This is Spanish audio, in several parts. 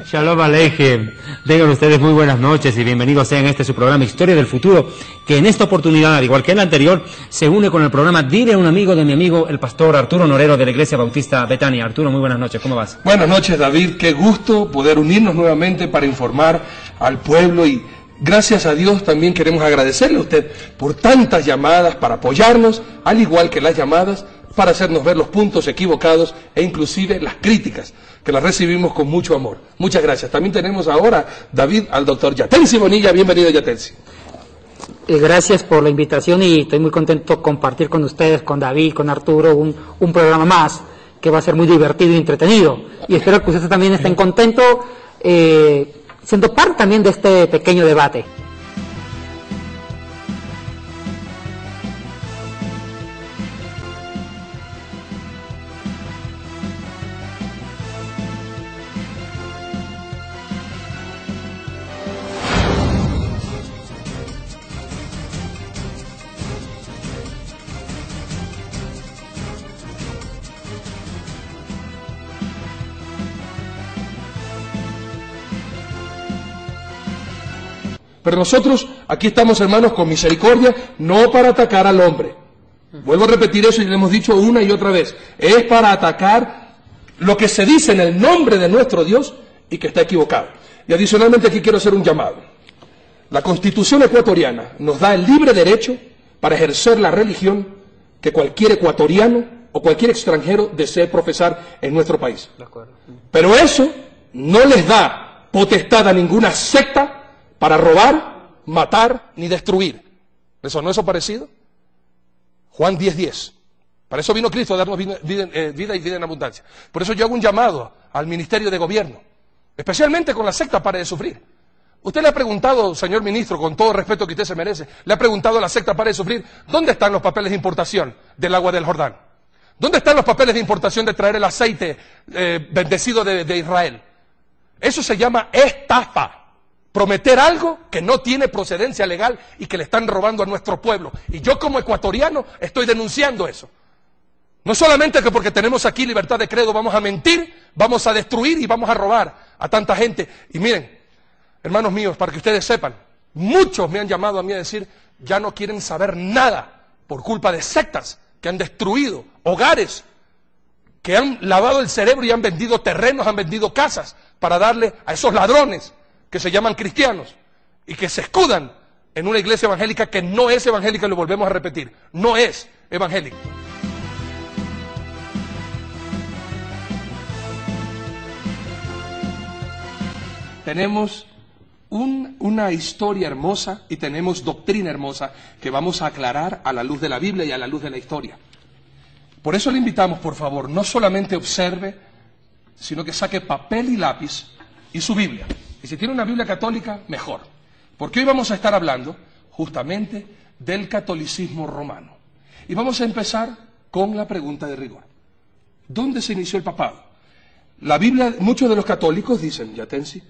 Shalom Aleichem. Tengan ustedes muy buenas noches y bienvenidos sean a este su programa Historia del Futuro, que en esta oportunidad, al igual que en la anterior, se une con el programa Dile a un amigo de mi amigo, el pastor Arturo Norero de la Iglesia Bautista Betania. Arturo, muy buenas noches, ¿cómo vas? Buenas noches, David, qué gusto poder unirnos nuevamente para informar al pueblo y gracias a Dios también queremos agradecerle a usted por tantas llamadas para apoyarnos, al igual que las llamadas para hacernos ver los puntos equivocados e inclusive las críticas, que las recibimos con mucho amor. Muchas gracias. También tenemos ahora, David, al doctor Yatensi Bonilla. Bienvenido, Yatensi. Gracias por la invitación y estoy muy contento de compartir con ustedes, con David, con Arturo, un programa más que va a ser muy divertido y entretenido. Y espero que ustedes también estén contentos siendo parte también de este pequeño debate. Pero nosotros aquí estamos, hermanos, con misericordia, no para atacar al hombre. Vuelvo a repetir eso y lo hemos dicho una y otra vez. Es para atacar lo que se dice en el nombre de nuestro Dios y que está equivocado. Y adicionalmente aquí quiero hacer un llamado. La Constitución ecuatoriana nos da el libre derecho para ejercer la religión que cualquier ecuatoriano o cualquier extranjero desee profesar en nuestro país. Pero eso no les da potestad a ninguna secta para robar, matar, ni destruir. ¿Les sonó eso parecido? Juan 10:10. Para eso vino Cristo, a darnos vida y vida en abundancia. Por eso yo hago un llamado al Ministerio de Gobierno, especialmente con la secta Pare de Sufrir. Usted le ha preguntado, señor ministro, con todo el respeto que usted se merece, le ha preguntado a la secta Pare de Sufrir, ¿dónde están los papeles de importación del agua del Jordán? ¿Dónde están los papeles de importación de traer el aceite bendecido de Israel? Eso se llama estafa. Prometer algo que no tiene procedencia legal y que le están robando a nuestro pueblo. Y yo como ecuatoriano estoy denunciando eso. No solamente que porque tenemos aquí libertad de credo vamos a mentir, vamos a destruir y vamos a robar a tanta gente. Y miren, hermanos míos, para que ustedes sepan, muchos me han llamado a mí a decir, ya no quieren saber nada por culpa de sectas que han destruido hogares, que han lavado el cerebro y han vendido terrenos, han vendido casas para darle a esos ladrones que se llaman cristianos y que se escudan en una iglesia evangélica que no es evangélica, y lo volvemos a repetir, no es evangélica. Tenemos una historia hermosa y tenemos doctrina hermosa que vamos a aclarar a la luz de la Biblia y a la luz de la historia. Por eso le invitamos, por favor, no solamente observe, sino que saque papel y lápiz y su Biblia. Y si tiene una Biblia católica, mejor. Porque hoy vamos a estar hablando justamente del catolicismo romano. Y vamos a empezar con la pregunta de rigor. ¿Dónde se inició el papado? La Biblia, muchos de los católicos dicen, Yatensi,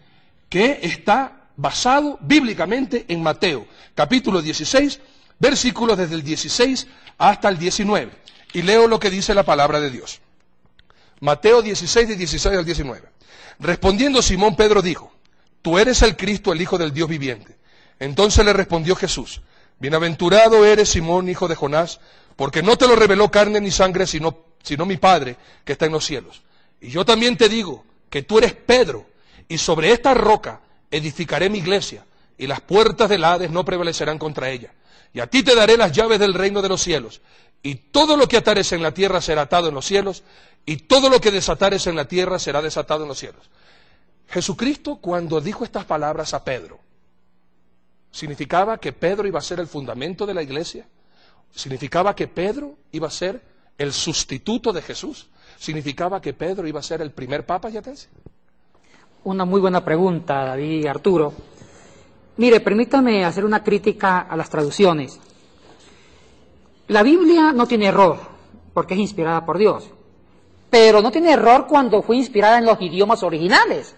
que está basado bíblicamente en Mateo, capítulo 16, versículos desde el 16 hasta el 19. Y leo lo que dice la palabra de Dios. Mateo 16, de 16 al 19. Respondiendo Simón, Pedro dijo, tú eres el Cristo, el Hijo del Dios viviente. Entonces le respondió Jesús, bienaventurado eres Simón, hijo de Jonás, porque no te lo reveló carne ni sangre, sino mi Padre que está en los cielos. Y yo también te digo que tú eres Pedro, y sobre esta roca edificaré mi iglesia, y las puertas del Hades no prevalecerán contra ella. Y a ti te daré las llaves del reino de los cielos, y todo lo que atares en la tierra será atado en los cielos, y todo lo que desatares en la tierra será desatado en los cielos. Jesucristo, cuando dijo estas palabras a Pedro, ¿significaba que Pedro iba a ser el fundamento de la iglesia? ¿Significaba que Pedro iba a ser el sustituto de Jesús? ¿Significaba que Pedro iba a ser el primer papa, Yatensi? Una muy buena pregunta, David y Arturo. Mire, permítame hacer una crítica a las traducciones. La Biblia no tiene error, porque es inspirada por Dios. Pero no tiene error cuando fue inspirada en los idiomas originales.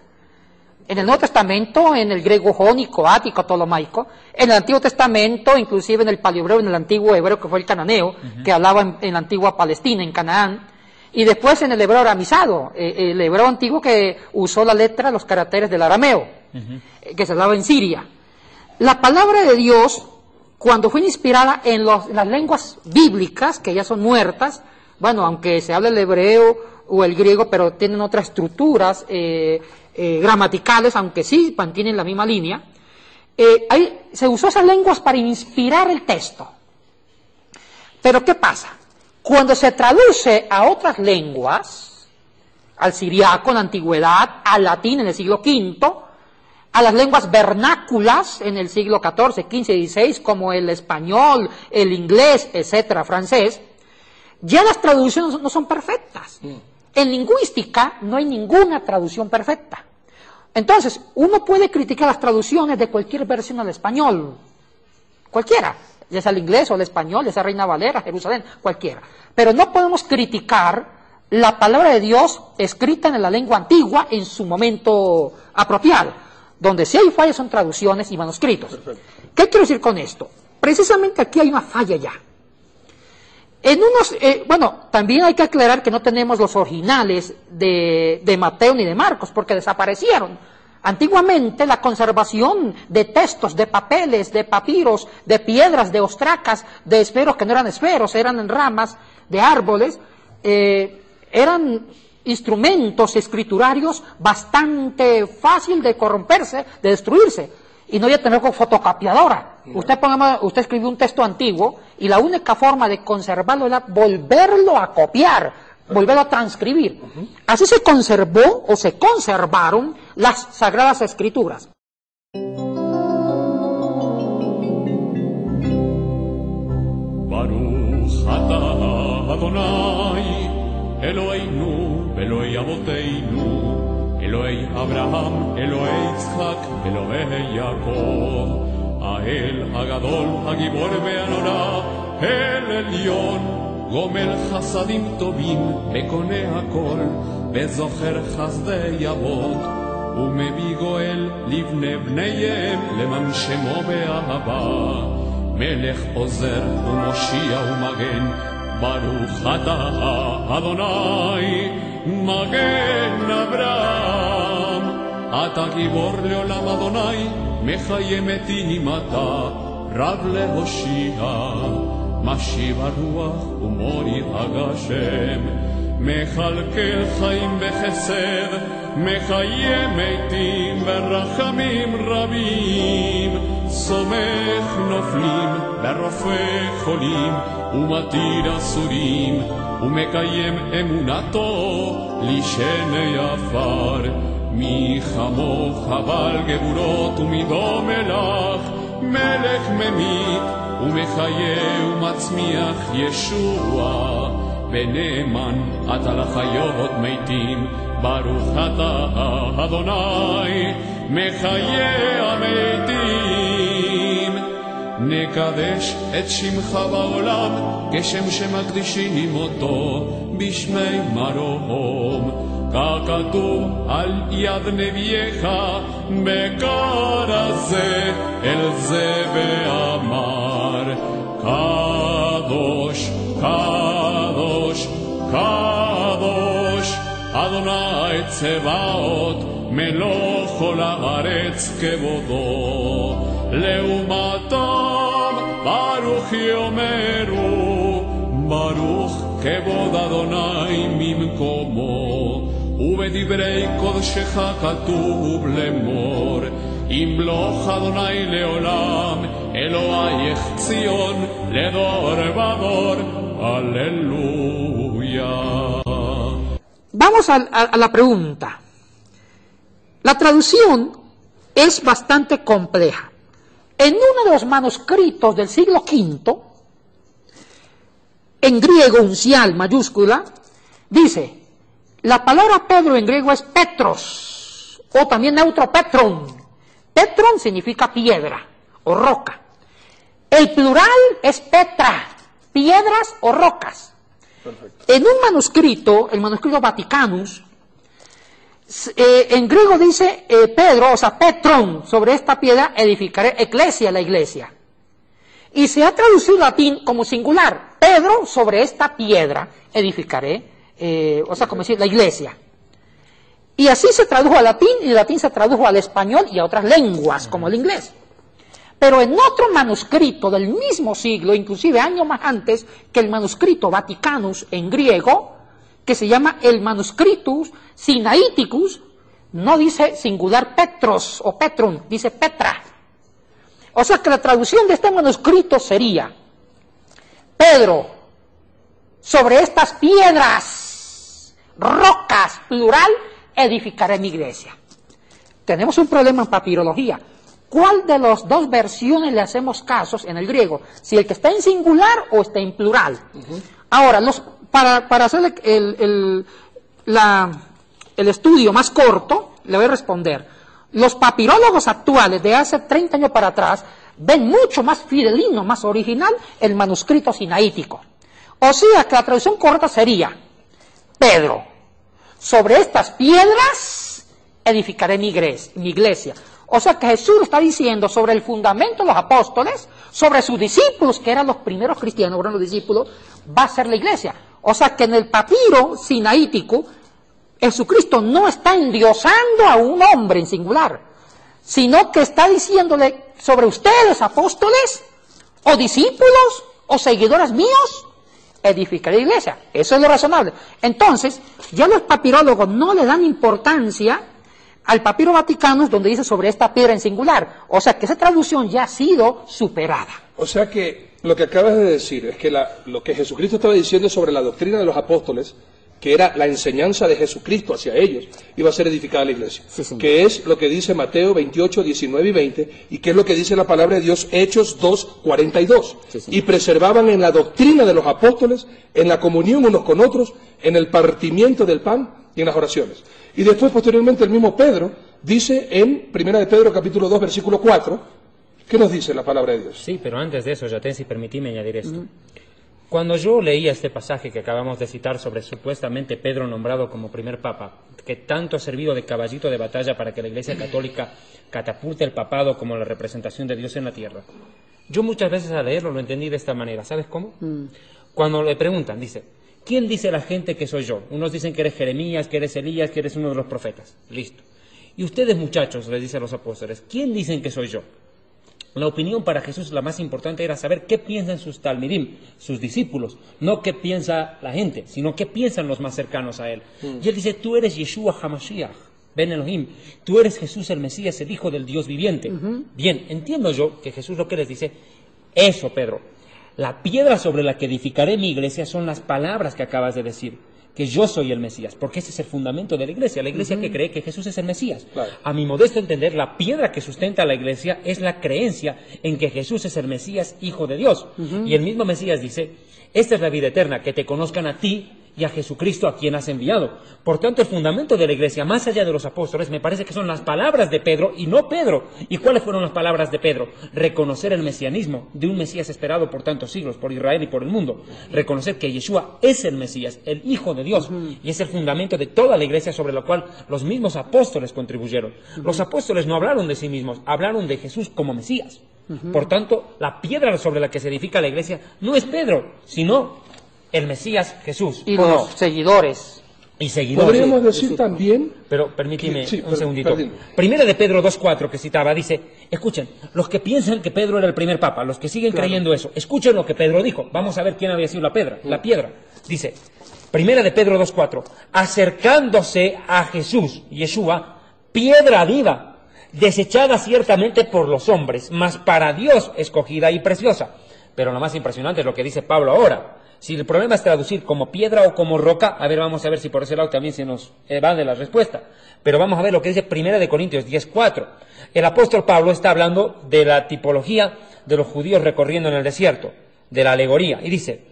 En el Nuevo Testamento, en el griego jónico, ático, ptolomaico, en el Antiguo Testamento, inclusive en el paleohebreo, en el antiguo hebreo que fue el cananeo, que hablaba en la antigua Palestina, en Canaán, Y después en el hebreo aramizado, el hebreo antiguo que usó la letra, los caracteres del arameo, que se hablaba en Siria. La palabra de Dios, cuando fue inspirada en las lenguas bíblicas, que ya son muertas, bueno, aunque se hable el hebreo o el griego, pero tienen otras estructuras gramaticales, aunque sí mantienen la misma línea, se usó esas lenguas para inspirar el texto. Pero ¿qué pasa? Cuando se traduce a otras lenguas, al siriaco en la antigüedad, al latín en el siglo V, a las lenguas vernáculas en el siglo XIV, XV y XVI, como el español, el inglés, etcétera, francés, ya las traducciones no son perfectas. En lingüística no hay ninguna traducción perfecta. Entonces, uno puede criticar las traducciones de cualquier versión al español, cualquiera, ya sea el inglés o el español, ya sea Reina Valera, Jerusalén, cualquiera. Pero no podemos criticar la palabra de Dios escrita en la lengua antigua en su momento apropiado. Donde sí hay fallas son traducciones y manuscritos. Perfecto. ¿Qué quiero decir con esto? Precisamente aquí hay una falla ya. Bueno, también hay que aclarar que no tenemos los originales de Mateo ni de Marcos, porque desaparecieron. Antiguamente la conservación de textos, de papeles, de papiros, de piedras, de ostracas, de esferos que no eran esferos, eran ramas de árboles, eran instrumentos escriturarios bastante fácil de corromperse, de destruirse. Y no había tener con fotocopiadora. Usted escribió un texto antiguo y la única forma de conservarlo era volverlo a copiar, volverlo a transcribir. Así se conservó o se conservaron las Sagradas Escrituras. Baruch atah Adonai Eloheinu Eloi Avoteinu Eloi Abraham Eloi Yitzchak Eloi Yaakov האל הגדול, הגיבור והנורא, אל עליון, גומל חסדים טובים, וקונה הכל, וזוכר חסדי אבות, ומביא גואל לבני בניהם, למען שמו באהבה, מלך עוזר ומושיע ומגן, ברוך אתה אדוני, מגן אברהם, אתה גיבור לעולם אדוני, מחיה מתים אתה, רב להושיע, משיב הרוח ומוריד הגשם, מחלקל חיים בחסד, מחיה מתים ברחמים רבים, סומך נופלים ברופא חולים, ומתיר אסורים, ומקיים אמונתו לשני עפר. מי כמוך בעל גבורות ומידו מלך, מלך ממית ומחיה ומצמיח ישוע, ונאמן אתה לחיות מתים, ברוך אתה אדוני מחיה המתים. נקדש את שמך בעולם כשם שמקדישים אותו בשמי מרום, ככתוב על יד נביאך בקור הזה אל זה ואמר, קדוש קדוש קדוש אדוני צבאות מלוך כל הארץ כבודו, לעומתם ברוך יאמרו, ברוך כבוד אדוני ממקומו, ובדברי קודשך כתוב לאמור, ימלוך אדוני לעולם, אלוהיך ציון לדור ודור, aleluya. Vamos a la pregunta. La traducción es bastante compleja. En uno de los manuscritos del siglo V, en griego uncial mayúscula, dice, la palabra Pedro en griego es Petros, o también neutro Petron. Petron significa piedra o roca. El plural es Petra, piedras o rocas. Perfecto. En un manuscrito, el manuscrito Vaticanus, en griego dice Pedro, o sea, Petron, sobre esta piedra edificaré eclesia, la iglesia. Y se ha traducido en latín como singular, Pedro, sobre esta piedra edificaré o sea, como decir, la iglesia. Y así se tradujo al latín, y el latín se tradujo al español y a otras lenguas, como el inglés. Pero en otro manuscrito del mismo siglo, inclusive años más antes que el manuscrito Vaticanus en griego, que se llama el Manuscritus Sinaiticus, no dice singular Petros o Petrum, dice Petra. O sea que la traducción de este manuscrito sería: Pedro, sobre estas piedras, rocas, plural, edificaré mi iglesia. Tenemos un problema en papirología. ¿Cuál de las dos versiones le hacemos casos en el griego? Si el que está en singular o está en plural. Ahora, para hacer el estudio más corto, le voy a responder. Los papirólogos actuales de hace 30 años para atrás ven mucho más fidelino, más original el manuscrito sinaítico. O sea que la traducción correcta sería: Pedro, sobre estas piedras edificaré mi iglesia. O sea que Jesús está diciendo sobre el fundamento de los apóstoles, sobre sus discípulos, que eran los primeros cristianos, eran los discípulos, va a ser la iglesia. O sea que en el papiro sinaítico, Jesucristo no está endiosando a un hombre en singular, sino que está diciéndole sobre ustedes, apóstoles, o discípulos, o seguidores míos, edificaré la iglesia. Eso es lo razonable. Entonces, ya los papirólogos no le dan importancia al papiro Vaticanus, donde dice sobre esta piedra en singular. O sea que esa traducción ya ha sido superada. O sea que lo que acabas de decir es que lo que Jesucristo estaba diciendo sobre la doctrina de los apóstoles, que era la enseñanza de Jesucristo hacia ellos, iba a ser edificada la iglesia. Sí, señor. Que es lo que dice Mateo 28, 19 y 20, y que es lo que dice la palabra de Dios, Hechos 2, 42. Sí, señor. Y preservaban en la doctrina de los apóstoles, en la comunión unos con otros, en el partimiento del pan y en las oraciones. Y después, posteriormente, el mismo Pedro dice en 1 de Pedro, capítulo 2, versículo 4, ¿qué nos dice la palabra de Dios? Sí, pero antes de eso, Yaten, si permitíme añadir esto. Cuando yo leía este pasaje que acabamos de citar sobre supuestamente Pedro nombrado como primer papa, que tanto ha servido de caballito de batalla para que la Iglesia Católica catapulte el papado como la representación de Dios en la tierra, yo muchas veces al leerlo lo entendí de esta manera. ¿Sabes cómo? Cuando le preguntan, dice: ¿quién dice la gente que soy yo? Unos dicen que eres Jeremías, que eres Elías, que eres uno de los profetas. Listo. Y ustedes, muchachos, les dice a los apóstoles, ¿quién dicen que soy yo? La opinión para Jesús, la más importante, era saber qué piensan sus talmidim, sus discípulos, no qué piensa la gente, sino qué piensan los más cercanos a él. Y él dice: tú eres Yeshua HaMashiach, Ben Elohim, tú eres Jesús el Mesías, el Hijo del Dios viviente. Bien, entiendo yo que Jesús lo que les dice, eso, Pedro, la piedra sobre la que edificaré mi iglesia son las palabras que acabas de decir, que yo soy el Mesías, porque ese es el fundamento de la iglesia que cree que Jesús es el Mesías. Claro. A mi modesto entender, la piedra que sustenta a la iglesia es la creencia en que Jesús es el Mesías, Hijo de Dios. Y el mismo Mesías dice: esta es la vida eterna, que te conozcan a ti y a Jesucristo a quien has enviado. Por tanto, el fundamento de la iglesia, más allá de los apóstoles, me parece que son las palabras de Pedro y no Pedro. ¿Y cuáles fueron las palabras de Pedro? Reconocer el mesianismo de un Mesías esperado por tantos siglos, por Israel y por el mundo. Reconocer que Yeshua es el Mesías, el Hijo de Dios, y es el fundamento de toda la iglesia sobre la cual los mismos apóstoles contribuyeron. Los apóstoles no hablaron de sí mismos, hablaron de Jesús como Mesías. Por tanto, la piedra sobre la que se edifica la iglesia no es Pedro, sino el Mesías Jesús. Y los seguidores. Y seguidores. Podríamos decir también... Pero permíteme Sí, un segundito. perdón. Primera de Pedro 2.4 que citaba, dice: escuchen, los que piensan que Pedro era el primer papa, los que siguen creyendo eso, escuchen lo que Pedro dijo. Vamos a ver quién había sido la piedra. Dice, Primera de Pedro 2.4, acercándose a Jesús, Yeshua, piedra viva, desechada ciertamente por los hombres, mas para Dios escogida y preciosa. Pero lo más impresionante es lo que dice Pablo ahora. Si el problema es traducir como piedra o como roca, a ver, vamos a ver si por ese lado también se nos va de la respuesta. Pero vamos a ver lo que dice 1 Corintios 10.4. El apóstol Pablo está hablando de la tipología de los judíos recorriendo en el desierto, de la alegoría. Y dice,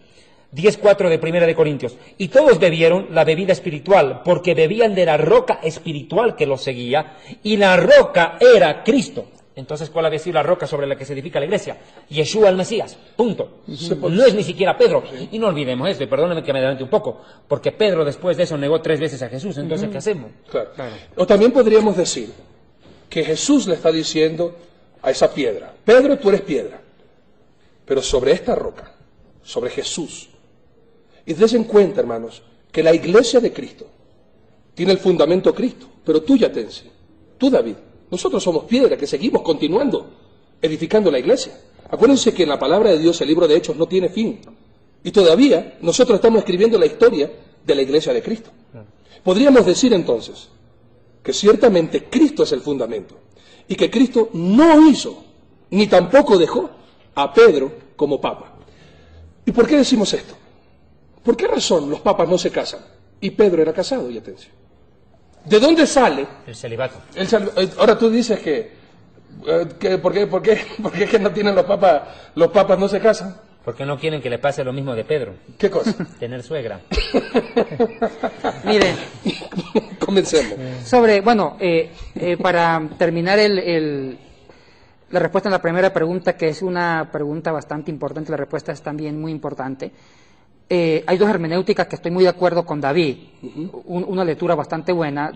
10.4 de 1 Corintios, y todos bebieron la bebida espiritual, porque bebían de la roca espiritual que los seguía, y la roca era Cristo. Entonces, ¿cuál había sido la roca sobre la que se edifica la iglesia? Yeshua el Mesías, punto. No es ni siquiera Pedro. Y no olvidemos esto, y perdónenme que me adelante un poco, porque Pedro después de eso negó 3 veces a Jesús. Entonces, ¿qué hacemos? Claro. O también podríamos decir que Jesús le está diciendo a esa piedra: Pedro, tú eres piedra, pero sobre esta roca, sobre Jesús. Y dense en cuenta, hermanos, que la iglesia de Cristo tiene el fundamento Cristo, pero tú, Yatensi, tú, David, nosotros somos piedra que seguimos continuando edificando la iglesia. Acuérdense que en la palabra de Dios el libro de Hechos no tiene fin. Y todavía nosotros estamos escribiendo la historia de la iglesia de Cristo. Podríamos decir entonces que ciertamente Cristo es el fundamento y que Cristo no hizo ni tampoco dejó a Pedro como papa. ¿Y por qué decimos esto? ¿Por qué razón los papas no se casan? Y Pedro era casado, y atención. ¿De dónde sale? El celibato. Ahora tú dices ¿por qué es que no tienen los papas no se casan? Porque no quieren que le pase lo mismo de Pedro. ¿Qué cosa? Tener suegra. Mire, comencemos. Para terminar la respuesta a la primera pregunta, que es una pregunta bastante importante, la respuesta es también muy importante. Hay dos hermenéuticas que estoy muy de acuerdo con David, una lectura bastante buena,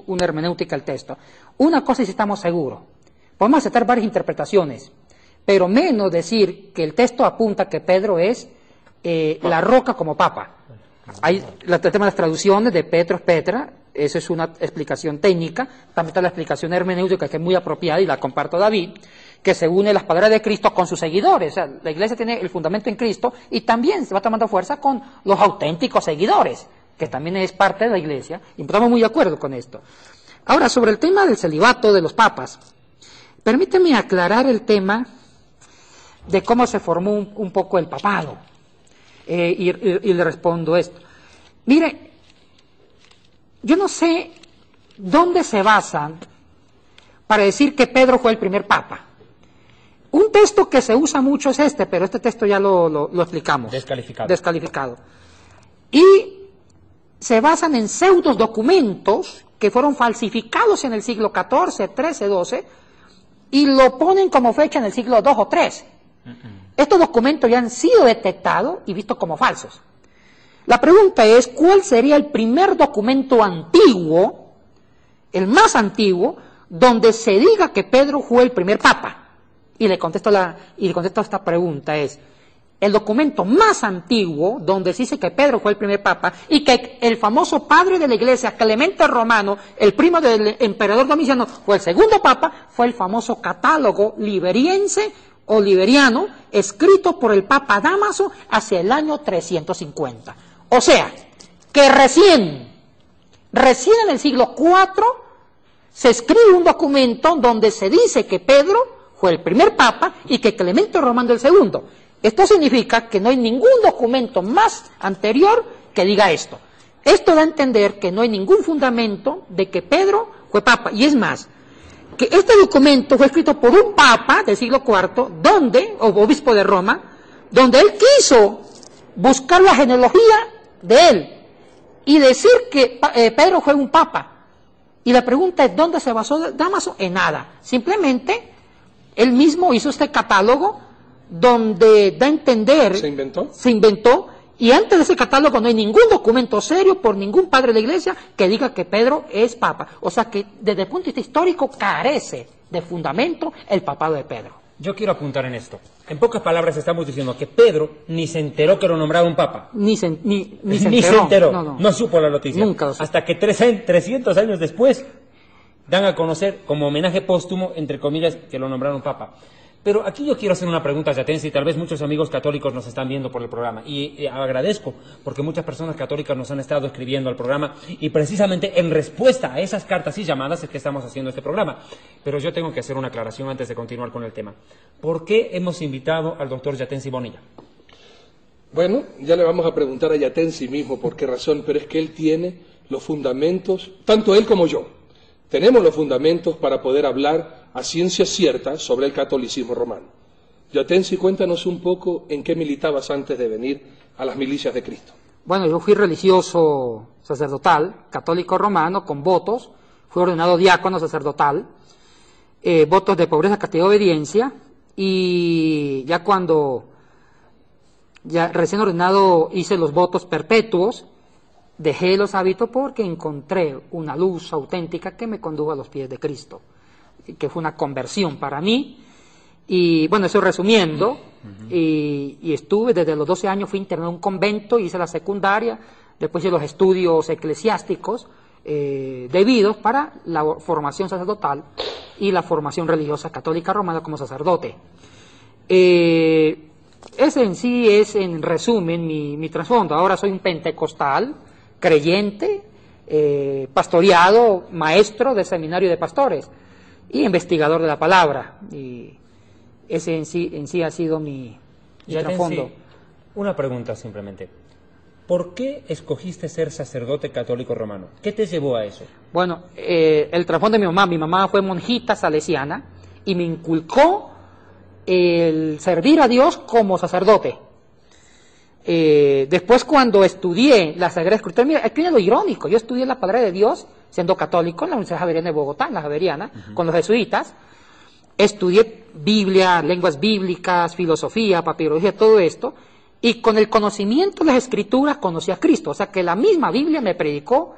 una hermenéutica del texto. Una cosa sí estamos seguros, podemos aceptar varias interpretaciones, pero menos decir que el texto apunta que Pedro es la roca como papa. Hay el tema de las traducciones de Petro es Petra, eso es una explicación técnica, también está la explicación hermenéutica que es muy apropiada y la comparto David, que se une las palabras de Cristo con sus seguidores. O sea, la iglesia tiene el fundamento en Cristo y también se va tomando fuerza con los auténticos seguidores, que también es parte de la iglesia, y estamos muy de acuerdo con esto. Ahora, sobre el tema del celibato de los papas, permíteme aclarar el tema de cómo se formó un poco el papado, y le respondo esto. Mire, yo no sé dónde se basan para decir que Pedro fue el primer papa. Un texto que se usa mucho es este, pero este texto ya lo explicamos. Descalificado. Y se basan en pseudos documentos que fueron falsificados en el siglo XIV, XIII, XII, y lo ponen como fecha en el siglo II o III. Estos documentos ya han sido detectados y vistos como falsos. La pregunta es, ¿cuál sería el primer documento antiguo, el más antiguo, donde se diga que Pedro fue el primer papa? Y le contesto a esta pregunta es, el documento más antiguo donde se dice que Pedro fue el primer papa y que el famoso padre de la iglesia, Clemente Romano, el primo del emperador Domiciano, fue el segundo papa, fue el famoso catálogo liberiense o liberiano, escrito por el papa Dámaso hacia el año 350. O sea, que recién en el siglo IV se escribe un documento donde se dice que Pedro fue el primer papa y que Clemente Romano el segundo. Esto significa que no hay ningún documento más anterior que diga esto. Esto da a entender que no hay ningún fundamento de que Pedro fue papa. Y es más, que este documento fue escrito por un papa del siglo IV, o obispo de Roma, donde él quiso buscar la genealogía de él y decir que Pedro fue un papa. Y la pregunta es, ¿dónde se basó Dámaso? En nada. Simplemente, él mismo hizo este catálogo donde da a entender... ¿Se inventó? Se inventó, y antes de ese catálogo no hay ningún documento serio por ningún padre de la iglesia que diga que Pedro es papa. O sea que desde el punto de vista histórico carece de fundamento el papado de Pedro. Yo quiero apuntar en esto. En pocas palabras estamos diciendo que Pedro ni se enteró que lo nombraba un papa. Ni se enteró. No supo la noticia. Nunca. Hasta que 300 años después dan a conocer como homenaje póstumo, entre comillas, que lo nombraron papa. Pero aquí yo quiero hacer una pregunta a Yatensi, y tal vez muchos amigos católicos nos están viendo por el programa, y agradezco porque muchas personas católicas nos han estado escribiendo al programa, y precisamente en respuesta a esas cartas y llamadas es que estamos haciendo este programa. Pero yo tengo que hacer una aclaración antes de continuar con el tema. ¿Por qué hemos invitado al doctor Yatensi Bonilla? Bueno, ya le vamos a preguntar a Yatensi mismo por qué razón, pero es que él tiene los fundamentos, tanto él como yo, tenemos los fundamentos para poder hablar a ciencia cierta sobre el catolicismo romano. Yatensi, cuéntanos un poco en qué militabas antes de venir a las milicias de Cristo. Bueno, yo fui religioso sacerdotal, católico romano, con votos, fui ordenado diácono sacerdotal, votos de pobreza, castidad y obediencia, y ya recién ordenado hice los votos perpetuos, dejé los hábitos porque encontré una luz auténtica que me condujo a los pies de Cristo, que fue una conversión para mí. Y bueno, eso resumiendo, y estuve desde los 12 años, fui internado en un convento, hice la secundaria, después hice los estudios eclesiásticos debidos para la formación sacerdotal y la formación religiosa católica romana como sacerdote. Ese en sí es, en resumen, mi trasfondo. Ahora soy un pentecostal, creyente, pastoreado, maestro del seminario de pastores y investigador de la palabra. Y ese en sí ha sido mi trasfondo. Una pregunta simplemente. ¿Por qué escogiste ser sacerdote católico romano? ¿Qué te llevó a eso? Bueno, el trasfondo de mi mamá fue monjita salesiana y me inculcó el servir a Dios como sacerdote. Después, cuando estudié la Sagrada Escritura, mira, aquí viene lo irónico, yo estudié la palabra de Dios siendo católico en la Universidad Javeriana de Bogotá, en la Javeriana, con los jesuitas. Estudié Biblia, lenguas bíblicas, filosofía, papirología, todo esto, y con el conocimiento de las Escrituras conocí a Cristo. O sea que la misma Biblia me predicó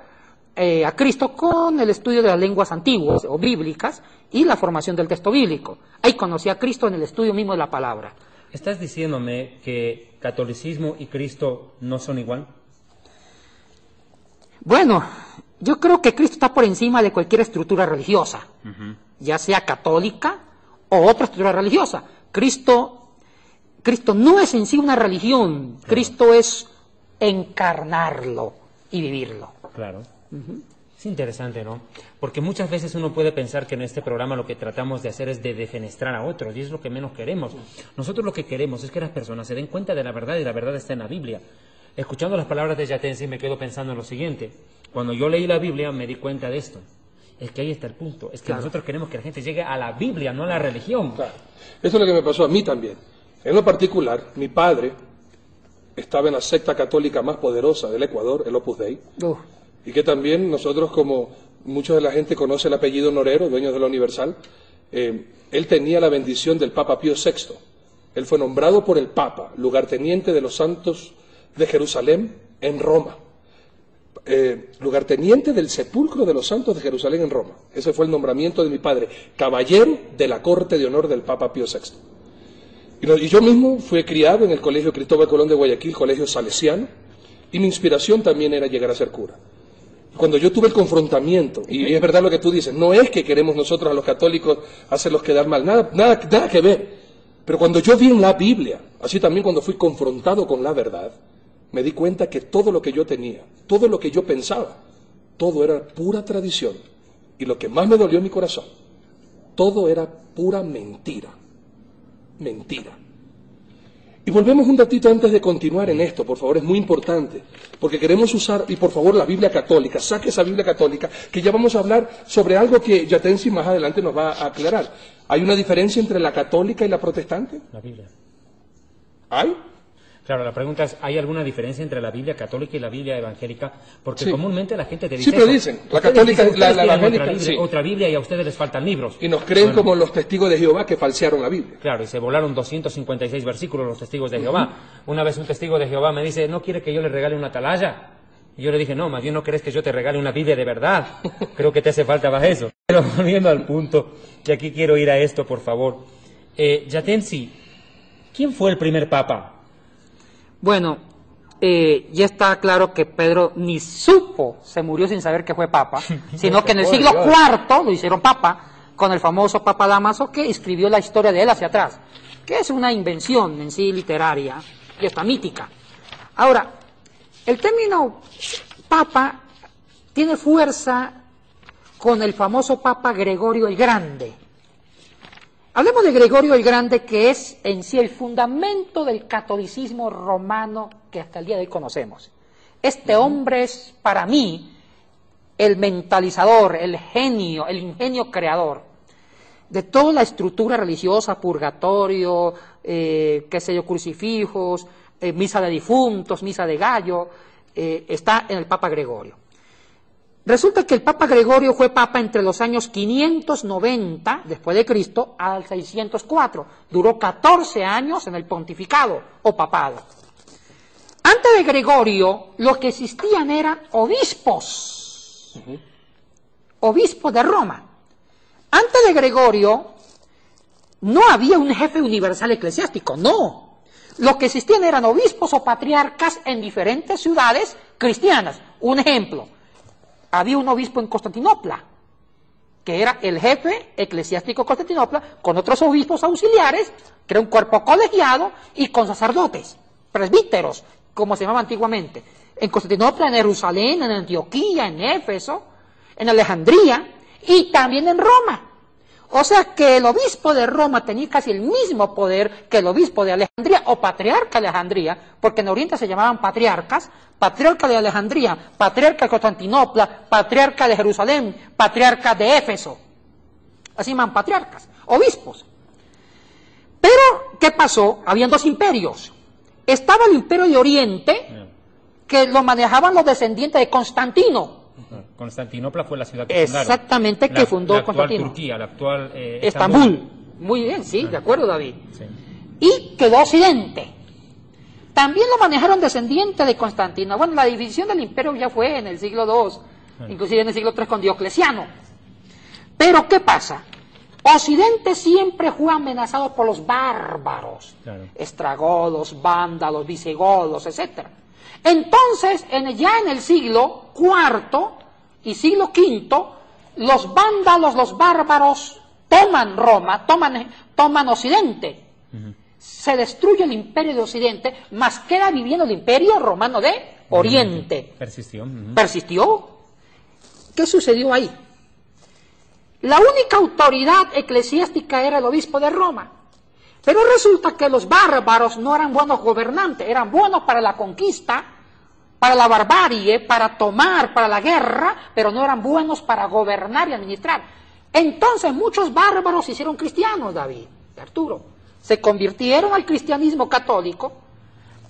a Cristo con el estudio de las lenguas antiguas o bíblicas y la formación del texto bíblico. Ahí conocí a Cristo en el estudio mismo de la palabra. ¿Estás diciéndome que catolicismo y Cristo no son igual? Bueno, yo creo que Cristo está por encima de cualquier estructura religiosa, ya sea católica o otra estructura religiosa. Cristo no es en sí una religión, Cristo es encarnarlo y vivirlo. Claro. Es interesante, ¿no? Porque muchas veces uno puede pensar que en este programa lo que tratamos de hacer es de defenestrar a otros, y es lo que menos queremos. Nosotros lo que queremos es que las personas se den cuenta de la verdad, y la verdad está en la Biblia. Escuchando las palabras de Yatensi me quedo pensando en lo siguiente. Cuando yo leí la Biblia me di cuenta de esto. Es que ahí está el punto. Es que nosotros queremos que la gente llegue a la Biblia, no a la religión. Claro. Eso es lo que me pasó a mí también. En lo particular, mi padre estaba en la secta católica más poderosa del Ecuador, el Opus Dei, y que también nosotros, como mucha de la gente conoce el apellido Norero, dueño de la Universal, él tenía la bendición del Papa Pío VI. Él fue nombrado por el Papa lugarteniente de los santos de Jerusalén en Roma. Lugarteniente del sepulcro de los santos de Jerusalén en Roma. Ese fue el nombramiento de mi padre, caballero de la corte de honor del Papa Pío VI. Y yo mismo fui criado en el Colegio Cristóbal Colón de Guayaquil, colegio salesiano, y mi inspiración también era llegar a ser cura. Cuando yo tuve el confrontamiento, y es verdad lo que tú dices, no es que queremos nosotros a los católicos hacerlos quedar mal, nada que ver. Pero cuando yo vi en la Biblia, así también cuando fui confrontado con la verdad, me di cuenta que todo lo que yo tenía, todo lo que yo pensaba, todo era pura tradición. Y lo que más me dolió en mi corazón, todo era pura mentira. Mentira. Y volvemos un ratito antes de continuar en esto, por favor, es muy importante, porque queremos usar, y por favor, la Biblia católica, saque esa Biblia católica, que ya vamos a hablar sobre algo que Yatensi más adelante nos va a aclarar. ¿Hay una diferencia entre la católica y la protestante? La Biblia. ¿Hay? Claro, la pregunta es, ¿hay alguna diferencia entre la Biblia católica y la Biblia evangélica? Porque comúnmente la gente te dice pero dicen, la católica, la evangélica, otra Biblia y a ustedes les faltan libros. Y nos creen como los testigos de Jehová que falsearon la Biblia. Claro, y se volaron 256 versículos los testigos de Jehová. Una vez un testigo de Jehová me dice, ¿no quiere que yo le regale una atalaya? Y yo le dije, no, más bien no crees que yo te regale una Biblia de verdad. Creo que te hace falta más eso. Pero volviendo al punto, y aquí quiero ir a esto, por favor. Yatensi, ¿quién fue el primer papa? Bueno, ya está claro que Pedro ni supo, se murió sin saber que fue papa, sino que en el siglo IV lo hicieron papa, con el famoso Papa Dámaso, que escribió la historia de él hacia atrás, que es una invención en sí literaria y hasta mítica. Ahora, el término papa tiene fuerza con el famoso Papa Gregorio el Grande. Hablemos de Gregorio el Grande, que es en sí el fundamento del catolicismo romano que hasta el día de hoy conocemos. Este hombre es, para mí, el mentalizador, el genio, el ingenio creador de toda la estructura religiosa, purgatorio, crucifijos, misa de difuntos, misa de gallo, está en el Papa Gregorio. Resulta que el Papa Gregorio fue papa entre los años 590 después de Cristo al 604. Duró 14 años en el pontificado o papado. Antes de Gregorio, lo que existían eran obispos. Obispos de Roma. Antes de Gregorio, no había un jefe universal eclesiástico, no. Lo que existían eran obispos o patriarcas en diferentes ciudades cristianas. Un ejemplo, había un obispo en Constantinopla, que era el jefe eclesiástico de Constantinopla, con otros obispos auxiliares, que era un cuerpo colegiado, y con sacerdotes, presbíteros, como se llamaba antiguamente. En Constantinopla, en Jerusalén, en Antioquía, en Éfeso, en Alejandría, y también en Roma. O sea que el obispo de Roma tenía casi el mismo poder que el obispo de Alejandría o patriarca de Alejandría, porque en Oriente se llamaban patriarcas, patriarca de Alejandría, patriarca de Constantinopla, patriarca de Jerusalén, patriarca de Éfeso. Así llaman patriarcas, obispos. Pero, ¿qué pasó? Habían dos imperios. Estaba el imperio de Oriente, que lo manejaban los descendientes de Constantino. Constantinopla fue la ciudad que fundaron. Exactamente, que fundó la actual Constantino. Turquía, la actual Estambul. Muy bien, sí, de acuerdo, David. Sí. Y quedó Occidente. También lo manejaron descendientes de Constantino. Bueno, la división del imperio ya fue en el siglo II, inclusive en el siglo III con Diocleciano. Pero, ¿qué pasa? Occidente siempre fue amenazado por los bárbaros, Claro. estragodos, vándalos, visigodos, etc. Entonces, ya en el siglo IV y siglo V, los vándalos, los bárbaros, toman Roma, toman Occidente. Se destruye el imperio de Occidente, mas queda viviendo el imperio romano de Oriente. Persistió. Persistió. ¿Qué sucedió ahí? La única autoridad eclesiástica era el obispo de Roma. Pero resulta que los bárbaros no eran buenos gobernantes, eran buenos para la conquista, para la barbarie, para tomar, para la guerra, pero no eran buenos para gobernar y administrar. Entonces muchos bárbaros se hicieron cristianos, David, Arturo. Se convirtieron al cristianismo católico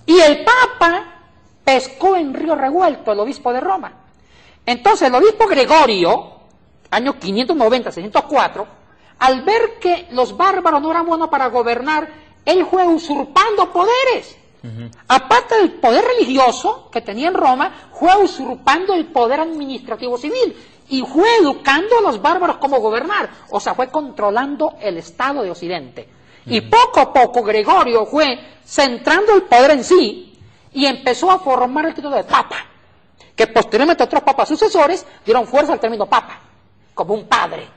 y el Papa pescó en río revuelto, el obispo de Roma. Entonces el obispo Gregorio, año 590-604, al ver que los bárbaros no eran buenos para gobernar, él fue usurpando poderes. Aparte del poder religioso que tenía en Roma, fue usurpando el poder administrativo civil y fue educando a los bárbaros cómo gobernar. O sea, fue controlando el Estado de Occidente. Y poco a poco Gregorio fue centrando el poder en sí y empezó a formar el título de Papa, que posteriormente otros papas sucesores dieron fuerza al término Papa, como un padre.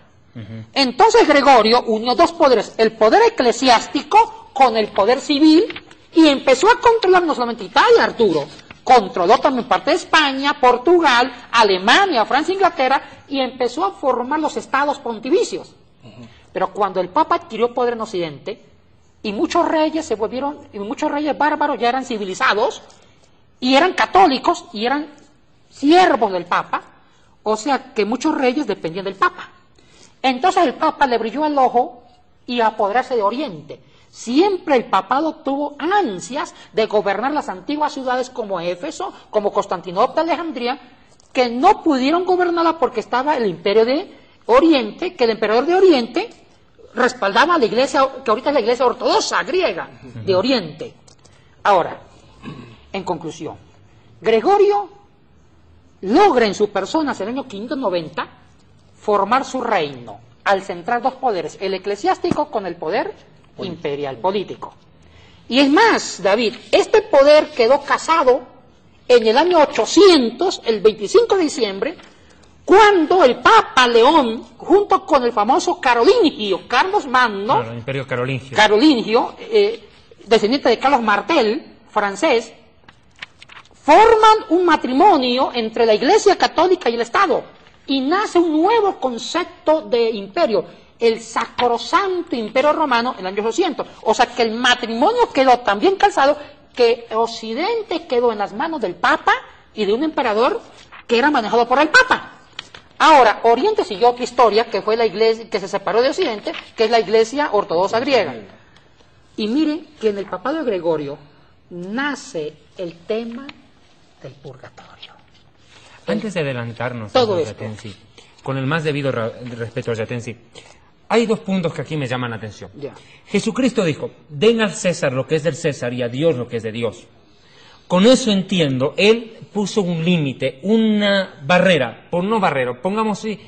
Entonces Gregorio unió dos poderes, el poder eclesiástico con el poder civil, y empezó a controlar no solamente Italia, Arturo, controló también parte de España, Portugal, Alemania, Francia, Inglaterra, y empezó a formar los estados pontificios. Pero cuando el Papa adquirió poder en Occidente, y muchos reyes se volvieron, y muchos reyes bárbaros ya eran civilizados, y eran católicos, y eran siervos del Papa, o sea que muchos reyes dependían del Papa. Entonces el Papa le brilló el ojo y apoderarse de Oriente. Siempre el papado tuvo ansias de gobernar las antiguas ciudades como Éfeso, como Constantinopla, Alejandría, que no pudieron gobernarla porque estaba el imperio de Oriente, que el emperador de Oriente respaldaba a la iglesia, que ahorita es la iglesia ortodoxa griega de Oriente. Ahora, en conclusión, Gregorio logra en su persona, en el año 590, formar su reino, al centrar dos poderes, el eclesiástico con el poder imperial político. Y es más, David, este poder quedó casado en el año 800, el 25 de diciembre, cuando el Papa León, junto con el famoso Carolingio, Carlos Magno, Claro, el imperio carolingio. Carolingio, descendiente de Carlos Martel, francés, forman un matrimonio entre la Iglesia Católica y el Estado, y nace un nuevo concepto de imperio, el sacrosanto imperio romano en el año 800. O sea que el matrimonio quedó tan bien calzado que Occidente quedó en las manos del Papa y de un emperador que era manejado por el Papa. Ahora, Oriente siguió otra historia, que fue la iglesia que se separó de Occidente, que es la iglesia ortodoxa griega. Y miren que en el papado de Gregorio nace el tema del purgatorio. Antes de adelantarnos Todo a esto. Yatensi, con el más debido respeto a Yatensi, hay dos puntos que aquí me llaman la atención. Ya. Jesucristo dijo, den al César lo que es del César y a Dios lo que es de Dios. Con eso entiendo, él puso un límite, una barrera, pongamos así,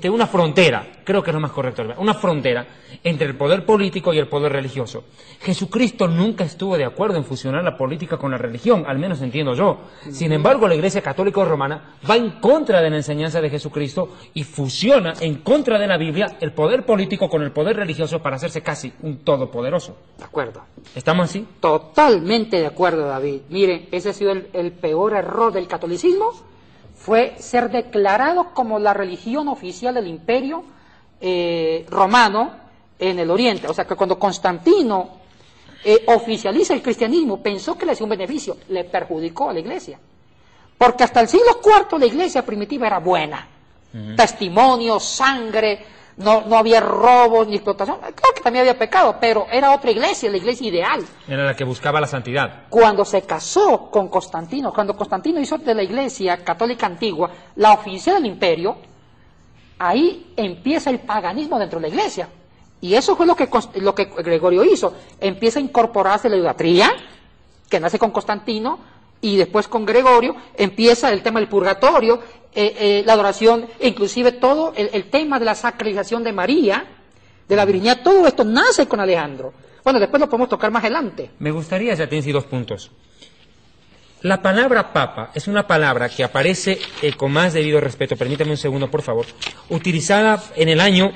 una frontera, creo que es lo más correcto, una frontera entre el poder político y el poder religioso. Jesucristo nunca estuvo de acuerdo en fusionar la política con la religión, al menos entiendo yo. Sin embargo, la Iglesia Católica Romana va en contra de la enseñanza de Jesucristo y fusiona en contra de la Biblia el poder político con el poder religioso para hacerse casi un todopoderoso. De acuerdo. ¿Estamos así? Totalmente de acuerdo, David. Mire, ese ha sido el peor error del catolicismo, fue ser declarado como la religión oficial del imperio romano en el Oriente. O sea que cuando Constantino oficializa el cristianismo, pensó que le hacía un beneficio, le perjudicó a la iglesia. Porque hasta el siglo IV la iglesia primitiva era buena. Testimonio, sangre, no había robos ni explotación. Claro que también había pecado, pero era otra iglesia, la iglesia ideal. Era la que buscaba la santidad. Cuando se casó con Constantino, cuando Constantino hizo de la iglesia católica antigua la oficial del imperio, ahí empieza el paganismo dentro de la iglesia. Y eso fue lo que Gregorio hizo. Empieza a incorporarse la idolatría, que nace con Constantino, y después con Gregorio empieza el tema del purgatorio, la adoración, e inclusive todo el tema de la sacralización de María, de la virginidad, todo esto nace con Alejandro. Bueno, después lo podemos tocar más adelante. Me gustaría, ya tienes 2 puntos. La palabra papa es una palabra que aparece con más debido respeto, permítame un segundo, por favor, utilizada en el año,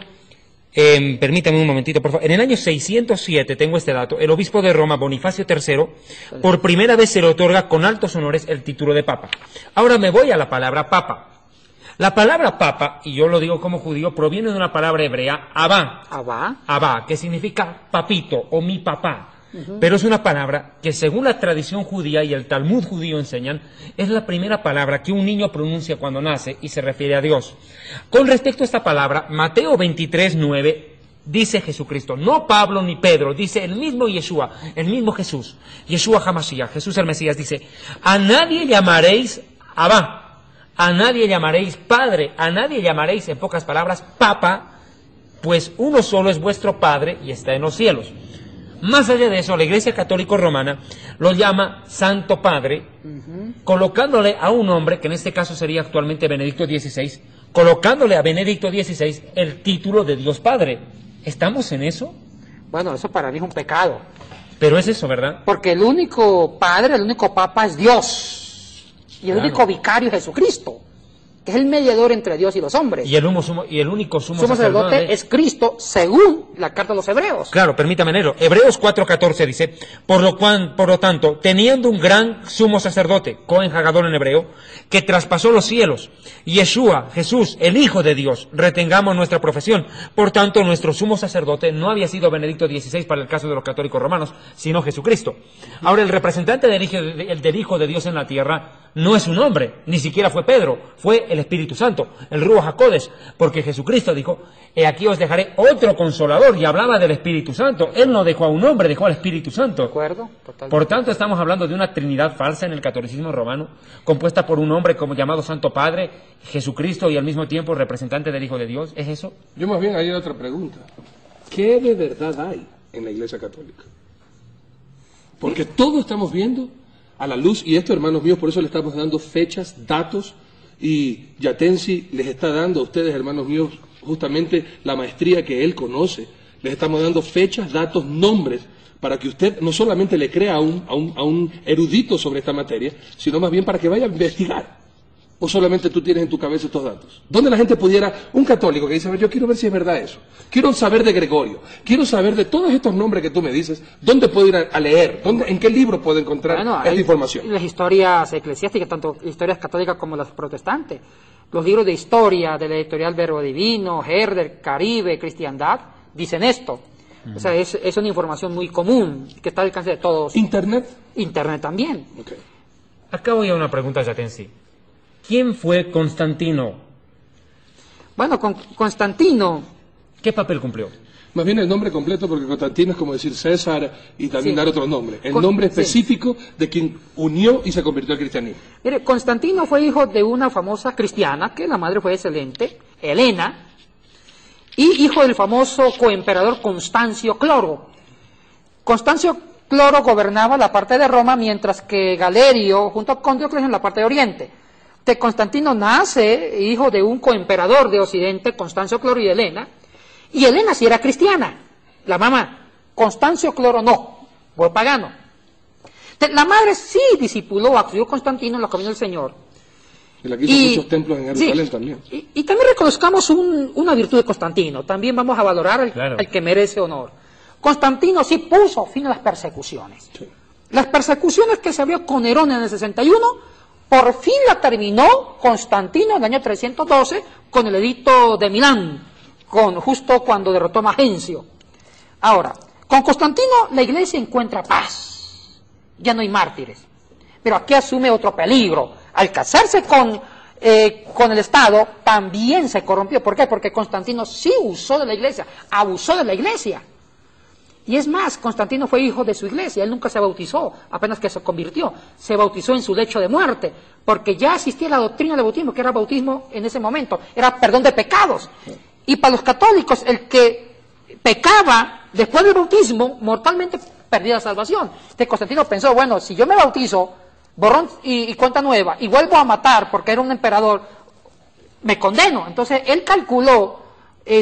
permítame un momentito, por favor, en el año 607, tengo este dato, el obispo de Roma, Bonifacio III, por primera vez se le otorga con altos honores el título de papa. Ahora me voy a la palabra papa. La palabra papa, y yo lo digo como judío, proviene de una palabra hebrea, abá. Abá, que significa papito o mi papá. Pero es una palabra que, según la tradición judía y el Talmud judío enseñan, es la primera palabra que un niño pronuncia cuando nace y se refiere a Dios. Con respecto a esta palabra, Mateo 23:9 dice Jesucristo, no Pablo ni Pedro, dice el mismo Yeshua, el mismo Jesús, Yeshua HaMashiach, Jesús el Mesías, dice, a nadie llamaréis Abba, a nadie llamaréis Padre, a nadie llamaréis, en pocas palabras, Papa, pues uno solo es vuestro Padre y está en los cielos. Más allá de eso, la Iglesia Católica Romana lo llama Santo Padre, colocándole a un hombre, que en este caso sería actualmente Benedicto XVI, colocándole a Benedicto XVI el título de Dios Padre. ¿Estamos en eso? Bueno, eso para mí es un pecado. Pero es eso, ¿verdad? Porque el único Padre, el único Papa es Dios. Y el único vicario es Jesucristo, que es el mediador entre Dios y los hombres. Y el único sumo sacerdote es Cristo, según la carta de los Hebreos. Claro, permítame leerlo. Hebreos 4:14 dice, por lo tanto, teniendo un gran sumo sacerdote, Cohen Hagadol en hebreo, que traspasó los cielos, Yeshua, Jesús, el Hijo de Dios, retengamos nuestra profesión. Por tanto, nuestro sumo sacerdote no había sido Benedicto XVI para el caso de los católicos romanos, sino Jesucristo. Ahora, el representante del Hijo de Dios en la tierra no es un hombre, ni siquiera fue Pedro, fue el Espíritu Santo, el Ruach HaKodesh, porque Jesucristo dijo, he aquí os dejaré otro consolador, y hablaba del Espíritu Santo. Él no dejó a un hombre, dejó al Espíritu Santo. ¿De acuerdo? Totalmente. Por tanto, estamos hablando de una trinidad falsa en el catolicismo romano, compuesta por un hombre como llamado Santo Padre, Jesucristo, y al mismo tiempo representante del Hijo de Dios. ¿Es eso? Yo más bien hay otra pregunta. ¿Qué de verdad hay en la Iglesia Católica? Porque todo estamos viendo a la luz, y esto, hermanos míos, por eso le estamos dando fechas, datos, y Yatensi les está dando a ustedes, hermanos míos, justamente la maestría que él conoce. Les estamos dando fechas, datos, nombres, para que usted no solamente le crea a un erudito sobre esta materia, sino más bien para que vaya a investigar. ¿O solamente tú tienes en tu cabeza estos datos? ¿Dónde la gente pudiera, un católico que dice, a ver, yo quiero ver si es verdad eso, quiero saber de Gregorio, quiero saber de todos estos nombres que tú me dices, ¿dónde puedo ir a leer? ¿En qué libro puedo encontrar esta información? Las historias eclesiásticas, tanto historias católicas como las protestantes, los libros de historia de la editorial Verbo Divino, Herder, Caribe, Cristiandad, dicen esto. O sea, es una información muy común, que está al alcance de todos. ¿Internet? Internet también. Okay. Acá voy a una pregunta, Yatensi. ¿Quién fue Constantino? Bueno, Constantino... ¿Qué papel cumplió? Más bien el nombre completo, porque Constantino es como decir César y también dar otro nombre. El nombre específico de quien unió y se convirtió al cristianismo. Mire, Constantino fue hijo de una famosa cristiana, que la madre fue excelente, Helena, y hijo del famoso coemperador Constancio Cloro. Constancio Cloro gobernaba la parte de Roma, mientras que Galerio, junto con Diocleciano, en la parte de Oriente. que Constantino nace hijo de un coemperador de Occidente, Constancio Cloro y Helena, y Helena sí era cristiana, la mamá. Constancio Cloro no, fue pagano. La madre sí discipuló, auxilió a Constantino en los caminos del Señor. Y le quiso muchos templos en Jerusalén sí, también. Y también reconozcamos una virtud de Constantino, también vamos a valorar el que merece honor. Constantino sí puso fin a las persecuciones. Sí. Las persecuciones que se abrió con Nerón en el 61, por fin la terminó Constantino en el año 312 con el edicto de Milán, justo cuando derrotó a Magencio. Ahora, con Constantino la iglesia encuentra paz, ya no hay mártires. Pero aquí asume otro peligro. Al casarse con el Estado, también se corrompió. ¿Por qué? Porque Constantino sí usó de la iglesia, abusó de la iglesia. Y es más, Constantino fue hijo de su iglesia, él nunca se bautizó, apenas que se convirtió. Se bautizó en su lecho de muerte, porque ya existía la doctrina del bautismo, que era bautismo en ese momento, era perdón de pecados. Y para los católicos, el que pecaba después del bautismo, mortalmente perdía la salvación. Entonces Constantino pensó, bueno, si yo me bautizo, borrón y cuenta nueva, y vuelvo a matar porque era un emperador, me condeno. Entonces él calculó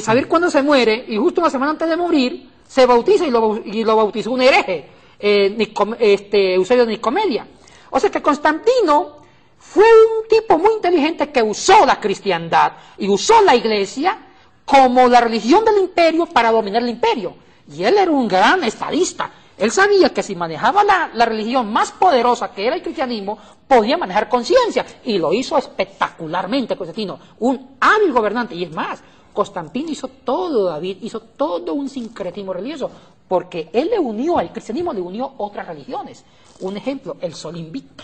saber cuándo se muere, y justo una semana antes de morir se bautiza, y lo bautizó un hereje, Eusebio de Nicomedia. O sea que Constantino fue un tipo muy inteligente que usó la cristiandad y usó la iglesia como la religión del imperio para dominar el imperio. Y él era un gran estadista. Él sabía que si manejaba la religión más poderosa, que era el cristianismo, podía manejar conciencia. Y lo hizo espectacularmente, Constantino. Un hábil gobernante. Y es más, Constantino hizo todo, David, hizo todo un sincretismo religioso. Porque él le unió, al cristianismo le unió otras religiones. Un ejemplo, el Sol Invicto.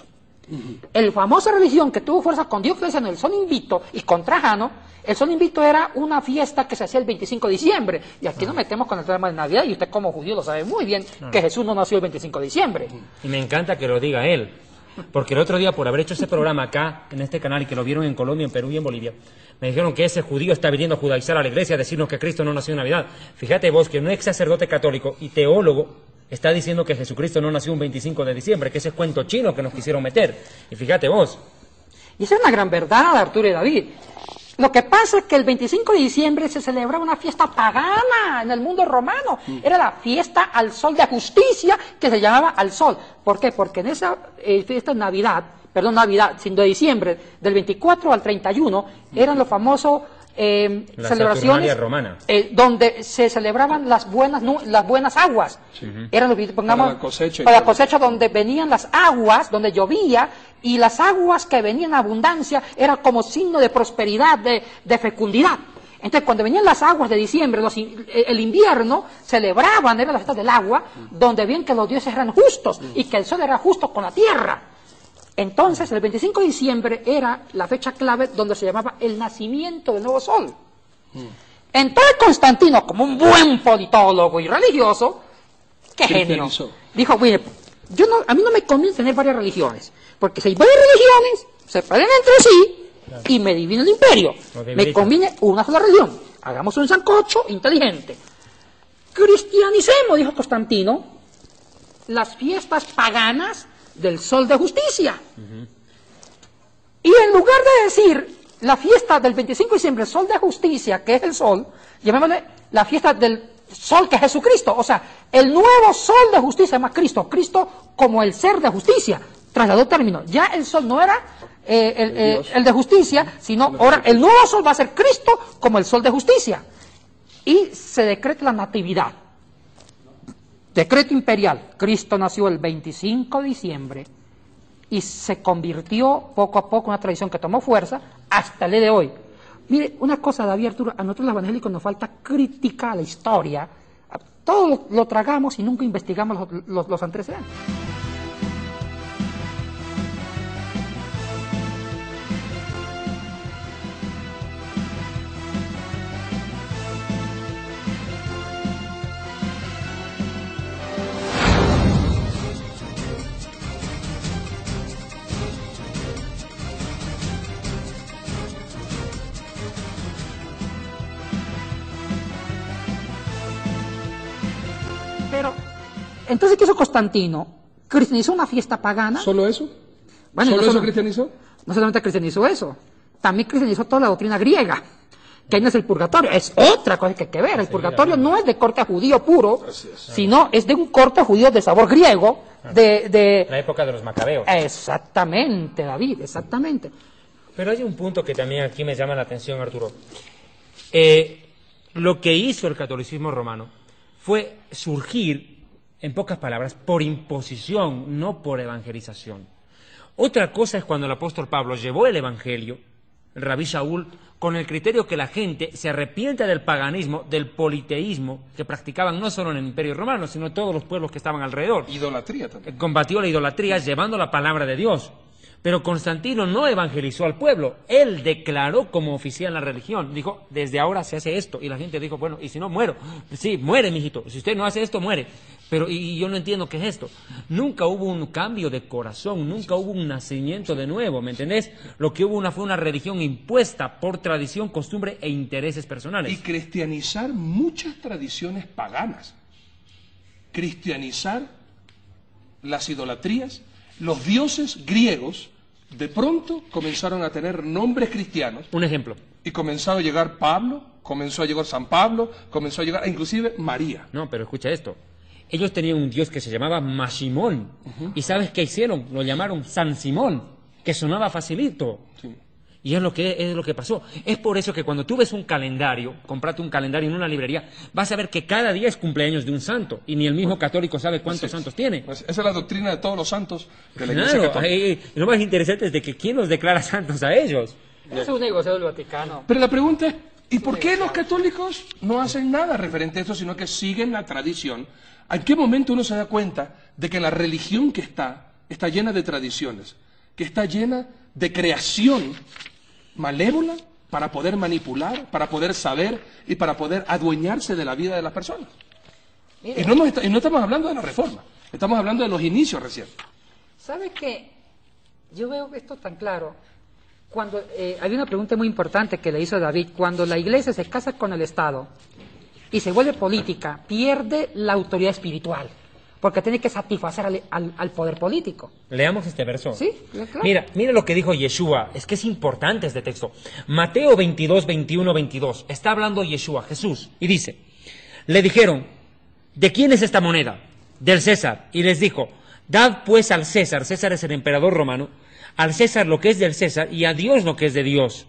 El famosa religión que tuvo fuerza con Diocleciano, el Sol Invicto, y con Trajano. El Sol Invicto era una fiesta que se hacía el 25 de diciembre. Y aquí nos metemos con el tema de Navidad, y usted como judío lo sabe muy bien, que Jesús no nació el 25 de diciembre. Y me encanta que lo diga él. Porque el otro día, por haber hecho ese programa acá, en este canal, y que lo vieron en Colombia, en Perú y en Bolivia, me dijeron que ese judío está viniendo a judaizar a la iglesia, a decirnos que Cristo no nació en Navidad. Fíjate vos que un ex sacerdote católico y teólogo está diciendo que Jesucristo no nació un 25 de diciembre, que ese es cuento chino que nos quisieron meter. Y fíjate vos. Y esa es una gran verdad, Arturo y David. Lo que pasa es que el 25 de diciembre se celebraba una fiesta pagana en el mundo romano. Era la fiesta al sol de justicia, que se llamaba al sol. ¿Por qué? Porque en esa fiesta de Navidad, sino de diciembre, del 24 al 31, eran los famosos celebraciones romana. Donde se celebraban las buenas aguas. Eran los, pongamos, para la cosecha, donde venían las aguas, donde llovía, y las aguas que venían en abundancia era como signo de prosperidad, de fecundidad. Entonces, cuando venían las aguas de diciembre, el invierno, celebraban, era la fiesta del agua, donde bien que los dioses eran justos y que el sol era justo con la tierra. Entonces, el 25 de diciembre era la fecha clave donde se llamaba el nacimiento del nuevo sol. Entonces, Constantino, como un buen politólogo y religioso, qué genio, dijo, mire, a mí no me conviene tener varias religiones, porque si hay varias religiones, se pelean entre sí y me divide el imperio. Me conviene una sola religión. Hagamos un sancocho inteligente. Cristianicemos, dijo Constantino, las fiestas paganas del sol de justicia. Y en lugar de decir la fiesta del 25 de diciembre, sol de justicia, que es el sol, llamémosle la fiesta del sol, que es Jesucristo. O sea, el nuevo sol de justicia se llama Cristo. Cristo como el ser de justicia. Trasladó término. Ya el sol no era el de justicia, sino ahora el nuevo sol va a ser Cristo como el sol de justicia. Y se decreta la natividad. Decreto imperial. Cristo nació el 25 de diciembre y se convirtió poco a poco en una tradición que tomó fuerza hasta el día de hoy. Mire, una cosa, David, Arturo, a nosotros los evangélicos nos falta crítica a la historia. Todo lo tragamos y nunca investigamos los antecedentes. Pero, entonces, ¿qué hizo Constantino? ¿Cristianizó una fiesta pagana? ¿Solo eso? Bueno, ¿Solo eso cristianizó? no solamente cristianizó eso, también cristianizó toda la doctrina griega, que ahí no es el purgatorio, es otra cosa que hay que ver. El purgatorio no es de corte judío puro, sino es de un corte judío de sabor griego, de... La época de los macabeos. Exactamente, David, exactamente. Pero hay un punto que también aquí me llama la atención, Arturo. Lo que hizo el catolicismo romano fue surgir, en pocas palabras, por imposición, no por evangelización. Otra cosa es cuando el apóstol Pablo llevó el evangelio, el rabí Shaul, con el criterio que la gente se arrepienta del paganismo, del politeísmo, que practicaban no solo en el Imperio Romano, sino todos los pueblos que estaban alrededor. Idolatría también. Combatió la idolatría llevando la palabra de Dios. Pero Constantino no evangelizó al pueblo, él declaró como oficial la religión, dijo, desde ahora se hace esto, y la gente dijo, bueno, y si no muero, sí, muere mijito, si usted no hace esto, muere, pero y yo no entiendo qué es esto. Nunca hubo un cambio de corazón, nunca hubo un nacimiento de nuevo, ¿me entendés? Lo que hubo fue una religión impuesta por tradición, costumbre e intereses personales. Y cristianizar muchas tradiciones paganas, cristianizar las idolatrías, los dioses griegos de pronto comenzaron a tener nombres cristianos. Un ejemplo. Y comenzó a llegar Pablo, comenzó a llegar San Pablo, comenzó a llegar inclusive María. No, pero escucha esto. Ellos tenían un dios que se llamaba Mashimón. ¿Y sabes qué hicieron? Lo llamaron San Simón, que sonaba facilito. Sí. Y es lo que pasó. Es por eso que cuando tú ves un calendario, comprate un calendario en una librería, vas a ver que cada día es cumpleaños de un santo. Y ni el mismo católico sabe cuántos santos tiene. Pues esa es la doctrina de todos los santos de la Iglesia Católica. Y lo más interesante es de que ¿quién los declara santos a ellos? Es un negocio del Vaticano. Pero la pregunta es, ¿y por qué los católicos no hacen nada referente a esto, sino que siguen la tradición? ¿En qué momento uno se da cuenta de que la religión que está llena de tradiciones, que está llena de creación malévola para poder manipular, para poder saber y para poder adueñarse de la vida de las personas? Y no estamos hablando de la reforma, estamos hablando de los inicios recién. ¿Sabe qué? Yo veo esto tan claro. Cuando hay una pregunta muy importante que le hizo David. Cuando la iglesia se casa con el Estado y se vuelve política, pierde la autoridad espiritual, porque tiene que satisfacer al poder político. Leamos este verso. Sí, claro. Mira lo que dijo Yeshua, es que es importante este texto. Mateo 22, 21, 22. Está hablando Yeshua, Jesús, y dice, le dijeron, ¿de quién es esta moneda? Del César. Y les dijo, dad pues al César, César es el emperador romano, al César lo que es del César y a Dios lo que es de Dios.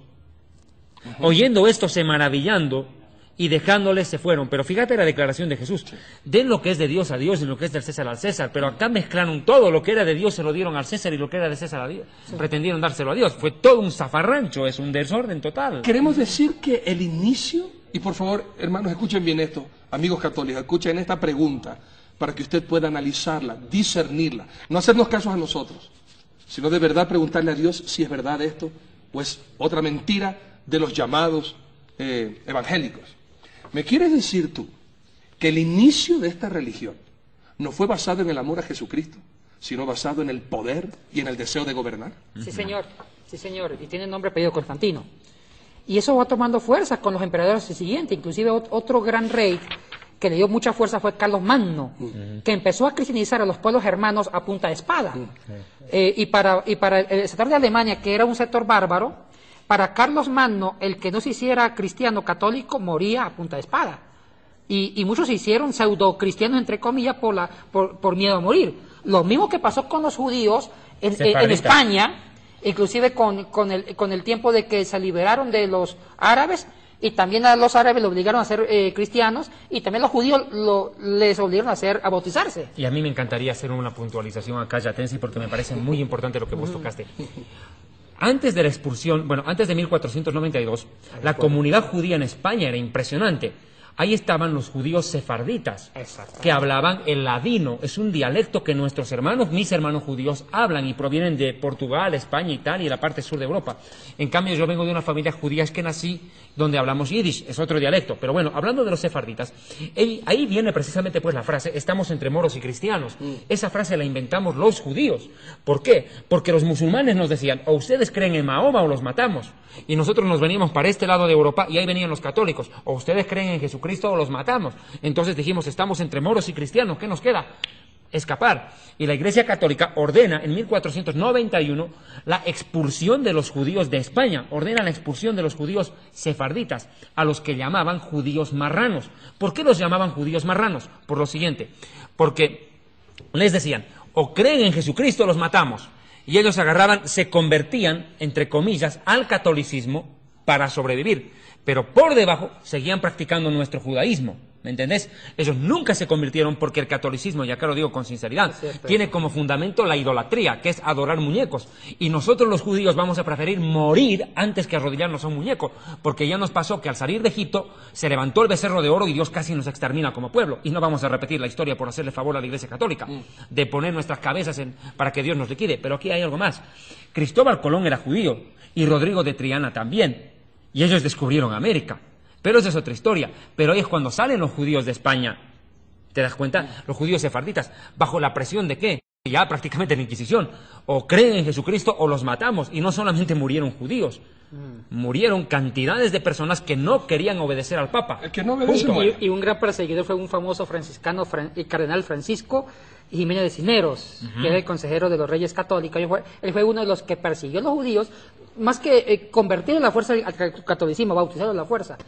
Oyendo esto, se maravillando, y dejándoles se fueron. Pero fíjate la declaración de Jesús. Den lo que es de Dios a Dios y lo que es del César al César. Pero acá mezclaron todo. Lo que era de Dios se lo dieron al César y lo que era de César a Dios. Pretendieron dárselo a Dios. Fue todo un zafarrancho, es un desorden total. Queremos decir que el inicio, y por favor, hermanos, escuchen bien esto, amigos católicos, escuchen esta pregunta para que usted pueda analizarla, discernirla. No hacernos casos a nosotros, sino de verdad preguntarle a Dios si es verdad esto o es otra mentira de los llamados evangélicos. ¿Me quieres decir tú que el inicio de esta religión no fue basado en el amor a Jesucristo, sino basado en el poder y en el deseo de gobernar? Sí, señor, y tiene nombre apellido Constantino. Y eso va tomando fuerza con los emperadores siguientes, inclusive otro gran rey que le dio mucha fuerza fue Carlos Magno, que empezó a cristianizar a los pueblos germanos a punta de espada. Y para el sector de Alemania, que era un sector bárbaro, para Carlos Magno, el que no se hiciera cristiano católico moría a punta de espada. Y muchos se hicieron pseudo cristianos, entre comillas, por miedo a morir. Lo mismo que pasó con los judíos en España, inclusive con el tiempo de que se liberaron de los árabes, y también a los árabes los obligaron a ser cristianos, y también los judíos les obligaron a bautizarse. Y a mí me encantaría hacer una puntualización acá, Yatensi, porque me parece muy importante lo que vos tocaste. Antes de la expulsión, antes de 1492, la comunidad judía en España era impresionante. Ahí estaban los judíos sefarditas, que hablaban el ladino. Es un dialecto que nuestros hermanos, mis hermanos judíos, hablan y provienen de Portugal, España, Italia y la parte sur de Europa. En cambio, yo vengo de una familia judía que nací donde hablamos yiddish, es otro dialecto. Pero bueno, hablando de los sefarditas, ahí viene precisamente pues la frase, estamos entre moros y cristianos. Esa frase la inventamos los judíos. ¿Por qué? Porque los musulmanes nos decían, o ustedes creen en Mahoma o los matamos. Y nosotros nos veníamos para este lado de Europa y ahí venían los católicos. O ustedes creen en Jesucristo o los matamos. Entonces dijimos, estamos entre moros y cristianos, ¿qué nos queda? escapar. Y la Iglesia Católica ordena en 1491 la expulsión de los judíos de España, ordena la expulsión de los judíos sefarditas, a los que llamaban judíos marranos. ¿Por qué los llamaban judíos marranos? Por lo siguiente, porque les decían, o creen en Jesucristo o los matamos. Y ellos agarraban, se convertían, entre comillas, al catolicismo para sobrevivir. Pero por debajo seguían practicando nuestro judaísmo. ¿Me entendés? Ellos nunca se convirtieron porque el catolicismo, y acá lo digo con sinceridad, tiene como fundamento la idolatría, que es adorar muñecos. Y nosotros los judíos vamos a preferir morir antes que arrodillarnos a un muñeco, porque ya nos pasó que al salir de Egipto se levantó el becerro de oro y Dios casi nos extermina como pueblo. Y no vamos a repetir la historia por hacerle favor a la Iglesia Católica, de poner nuestras cabezas para que Dios nos liquide. Pero aquí hay algo más. Cristóbal Colón era judío y Rodrigo de Triana también. Y ellos descubrieron América. Pero esa es otra historia. Pero ahí es cuando salen los judíos de España. ¿Te das cuenta? Los judíos sefarditas. ¿Bajo la presión de qué? Ya prácticamente la Inquisición. O creen en Jesucristo o los matamos. Y no solamente murieron judíos. Murieron cantidades de personas que no querían obedecer al Papa. El que no obedece muere. Y un gran perseguidor fue un famoso franciscano, el cardenal Francisco Jiménez de Cisneros, que era el consejero de los reyes católicos. Él fue uno de los que persiguió a los judíos, más que convertir en la fuerza al catolicismo, bautizarlo en la fuerza.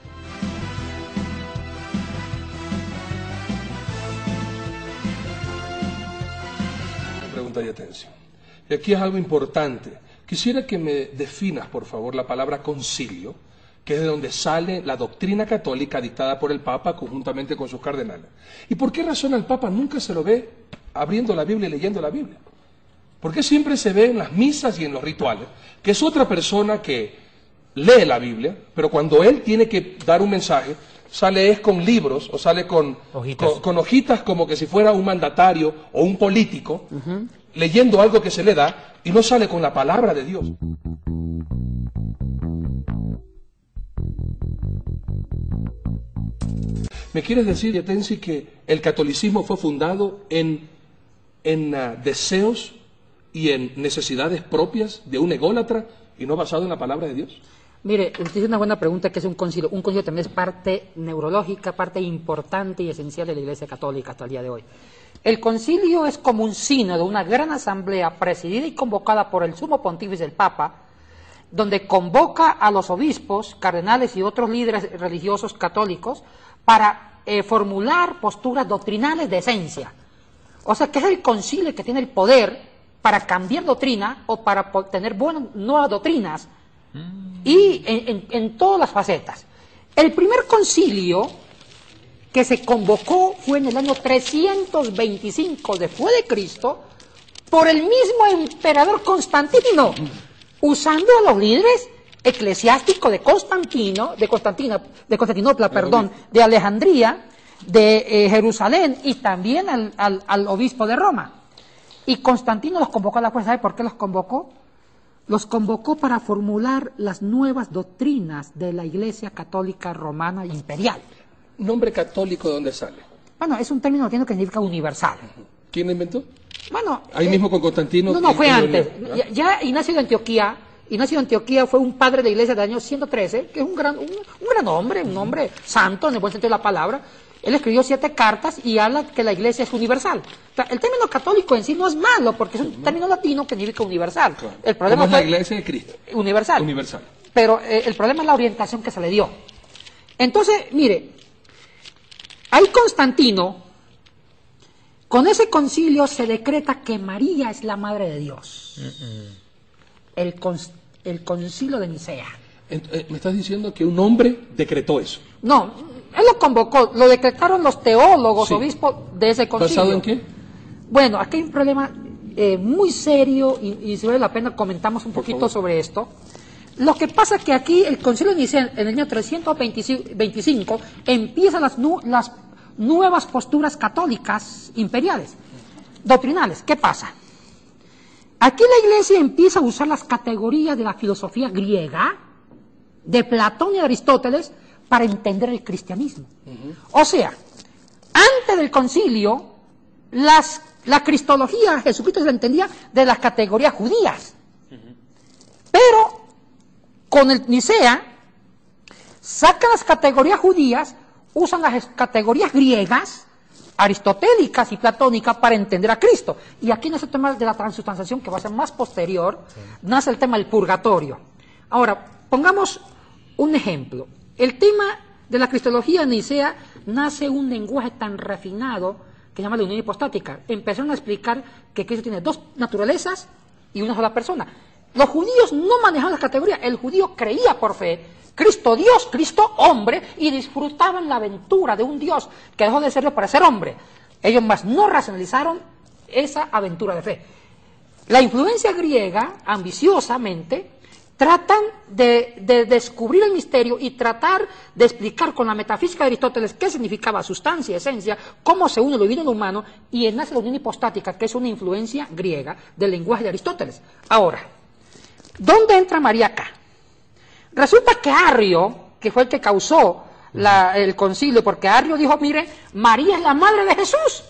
Pregunta y atención. Y aquí es algo importante. Quisiera que me definas, por favor, la palabra concilio, que es de donde sale la doctrina católica dictada por el Papa conjuntamente con sus cardenales. ¿Y por qué razón al Papa nunca se lo ve abriendo la Biblia y leyendo la Biblia? ¿Por qué siempre se ve en las misas y en los rituales que es otra persona que lee la Biblia, pero cuando él tiene que dar un mensaje, sale es con libros o sale con hojitas como que si fuera un mandatario o un político, leyendo algo que se le da, y no sale con la palabra de Dios? ¿Me quieres decir, Yatensi, que el catolicismo fue fundado en deseos y en necesidades propias de un ególatra y no basado en la palabra de Dios? Mire, usted hizo una buena pregunta, que es un concilio. Un concilio también es parte neurológica, parte importante y esencial de la Iglesia Católica hasta el día de hoy. El concilio es como un sínodo, una gran asamblea presidida y convocada por el sumo pontífice, el Papa, donde convoca a los obispos, cardenales y otros líderes religiosos católicos para formular posturas doctrinales de esencia. O sea, que es el concilio que tiene el poder para cambiar doctrina o para tener buenas nuevas doctrinas, y en todas las facetas. El primer concilio que se convocó fue en el año 325 después de Cristo por el mismo emperador Constantino, usando a los líderes eclesiásticos de Constantinopla, de Alejandría, de Jerusalén y también al obispo de Roma. Y Constantino los convocó a la fuerza. ¿Sabe por qué los convocó? Los convocó para formular las nuevas doctrinas de la Iglesia Católica Romana Imperial. ¿Nombre católico de dónde sale? Bueno, es un término latino que significa universal. ¿Quién lo inventó? Bueno, ahí mismo con Constantino. No, fue antes. Ya Ignacio de Antioquía fue un padre de la Iglesia del año 113, que es un gran hombre, un hombre santo en el buen sentido de la palabra. Él escribió 7 cartas y habla que la Iglesia es universal. O sea, el término católico en sí no es malo, porque es un término latino que significa universal. Claro. El problema es la Iglesia de Cristo. Universal. Universal. Pero el problema es la orientación que se le dio. Entonces, mire, ahí Constantino, con ese concilio se decreta que María es la Madre de Dios. El concilio de Nicea. ¿Me estás diciendo que un hombre decretó eso? No, él lo convocó, lo decretaron los teólogos, obispos de ese concilio. ¿Basado en qué? Bueno, aquí hay un problema muy serio y si vale la pena comentamos un poquito sobre esto. Lo que pasa es que aquí el concilio de Nicea en el año 325 empiezan las nuevas posturas católicas imperiales, doctrinales. ¿Qué pasa? Aquí la Iglesia empieza a usar las categorías de la filosofía griega, de Platón y Aristóteles, para entender el cristianismo. O sea, antes del concilio, la cristología, Jesucristo se la entendía de las categorías judías. Pero con el Nicea, sacan las categorías judías, usan las categorías griegas aristotélicas y platónicas para entender a Cristo. Y aquí nace el tema de la transubstanciación, que va a ser más posterior, nace el tema del purgatorio. Ahora, pongamos un ejemplo. El tema de la cristología de Nicea nace un lenguaje tan refinado que se llama la unión hipostática. Empezaron a explicar que Cristo tiene dos naturalezas y una sola persona. Los judíos no manejaban las categorías. El judío creía por fe, Cristo Dios, Cristo hombre, y disfrutaban la aventura de un Dios que dejó de serlo para ser hombre. Ellos más no racionalizaron esa aventura de fe. La influencia griega, ambiciosamente, tratan de descubrir el misterio y tratar de explicar con la metafísica de Aristóteles qué significaba sustancia y esencia, cómo se une lo divino y lo humano, y nace la unión hipostática, que es una influencia griega del lenguaje de Aristóteles. Ahora, ¿dónde entra María acá? Resulta que Arrio, que fue el que causó el concilio, porque Arrio dijo, mire, María es la madre de Jesús.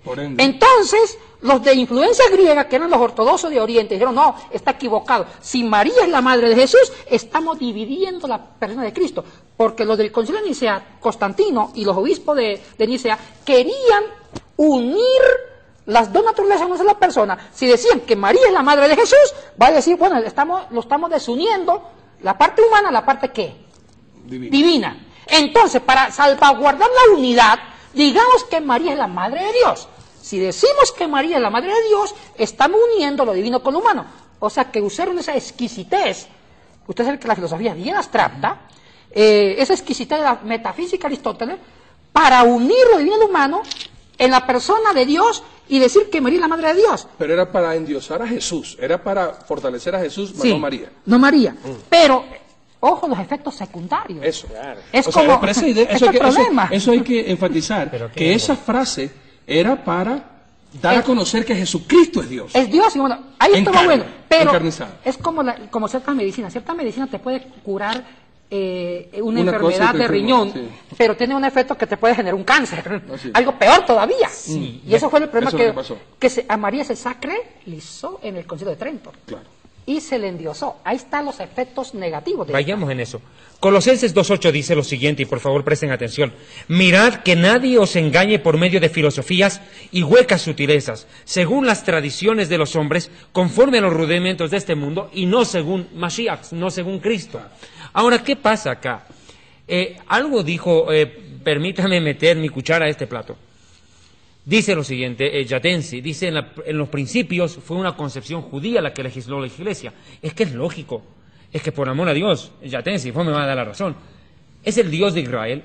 Por ende. Entonces, los de influencia griega, que eran los ortodoxos de Oriente, dijeron, no, está equivocado. Si María es la madre de Jesús, estamos dividiendo la persona de Cristo. Porque los del concilio de Nicea, Constantino y los obispos de Nicea, querían unir las dos naturalezas en una sola persona. Si decían que María es la madre de Jesús, va a decir, bueno, lo estamos desuniendo, la parte humana, la parte ¿qué? Divina. Entonces, para salvaguardar la unidad, digamos que María es la madre de Dios. Si decimos que María es la madre de Dios, estamos uniendo lo divino con lo humano. O sea, que usaron esa exquisitez. Usted sabe que la filosofía es bien abstracta, esa exquisitez de la metafísica de Aristóteles, para unir lo divino y lo humano en la persona de Dios y decir que María es la madre de Dios. Pero era para endiosar a Jesús, era para fortalecer a Jesús, Sí, no María. no María. Pero, ojo, los efectos secundarios. Eso. Es O sea, como, pero esa idea- es el problema. eso hay que enfatizar, que esa frase era para dar a conocer que Jesucristo es Dios. Es Dios, y bueno, ahí En estaba carne, bueno, pero encarnizado. es como cierta medicina. Cierta medicina te puede curar una Una cosa enfermedad te de enferma, riñón, sí. pero tiene un efecto que te puede generar un cáncer, Así es. algo peor todavía. Y eso fue el problema Eso es lo que pasó. que a María se sacralizó en el Concilio de Trento. Claro. Y se le endiosó. Ahí están los efectos negativos de Vayamos en eso. Colosenses 2.8 dice lo siguiente, y por favor presten atención. Mirad que nadie os engañe por medio de filosofías y huecas sutilezas, según las tradiciones de los hombres, conforme a los rudimentos de este mundo, y no según Mashiach, no según Cristo. Ahora, ¿qué pasa acá? Algo dijo, permítame meter mi cuchara a este plato. Dice lo siguiente, Yatensi, dice en los principios fue una concepción judía la que legisló la Iglesia. Es que es lógico, es que por amor a Dios, Yatensi, vos me va a dar la razón. Es el Dios de Israel,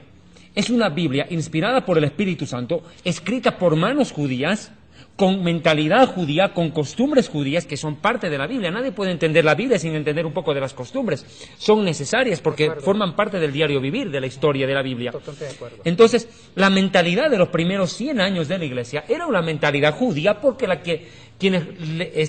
es una Biblia inspirada por el Espíritu Santo, escrita por manos judías, con mentalidad judía, con costumbres judías que son parte de la Biblia. Nadie puede entender la Biblia sin entender un poco de las costumbres. Son necesarias porque forman parte del diario vivir, de la historia de la Biblia. Totalmente de acuerdo. Entonces, la mentalidad de los primeros 100 años de la Iglesia era una mentalidad judía porque quienes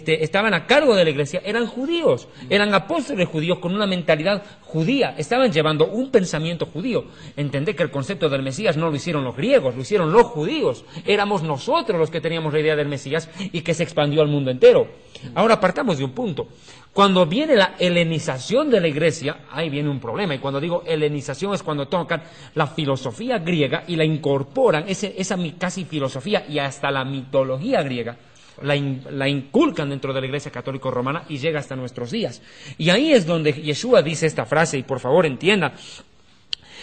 estaban a cargo de la Iglesia eran judíos, eran apóstoles judíos con una mentalidad judía, estaban llevando un pensamiento judío. Entendé que el concepto del Mesías no lo hicieron los griegos, lo hicieron los judíos. Éramos nosotros los que teníamos la idea del Mesías y que se expandió al mundo entero. Ahora partamos de un punto. Cuando viene la helenización de la Iglesia, ahí viene un problema. Y cuando digo helenización es cuando tocan la filosofía griega y la incorporan, esa casi filosofía y hasta la mitología griega, la inculcan dentro de la Iglesia Católica Romana y llega hasta nuestros días. Y ahí es donde Yeshua dice esta frase, y por favor entiendan.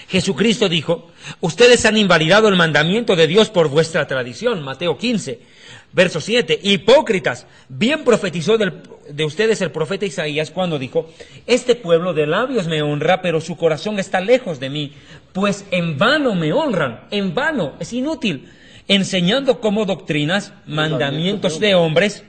Jesucristo dijo, ustedes han invalidado el mandamiento de Dios por vuestra tradición, Mateo 15, verso 7. Hipócritas, bien profetizó de ustedes el profeta Isaías cuando dijo, este pueblo de labios me honra, pero su corazón está lejos de mí, pues en vano me honran, en vano, es inútil, enseñando como doctrinas mandamientos de hombres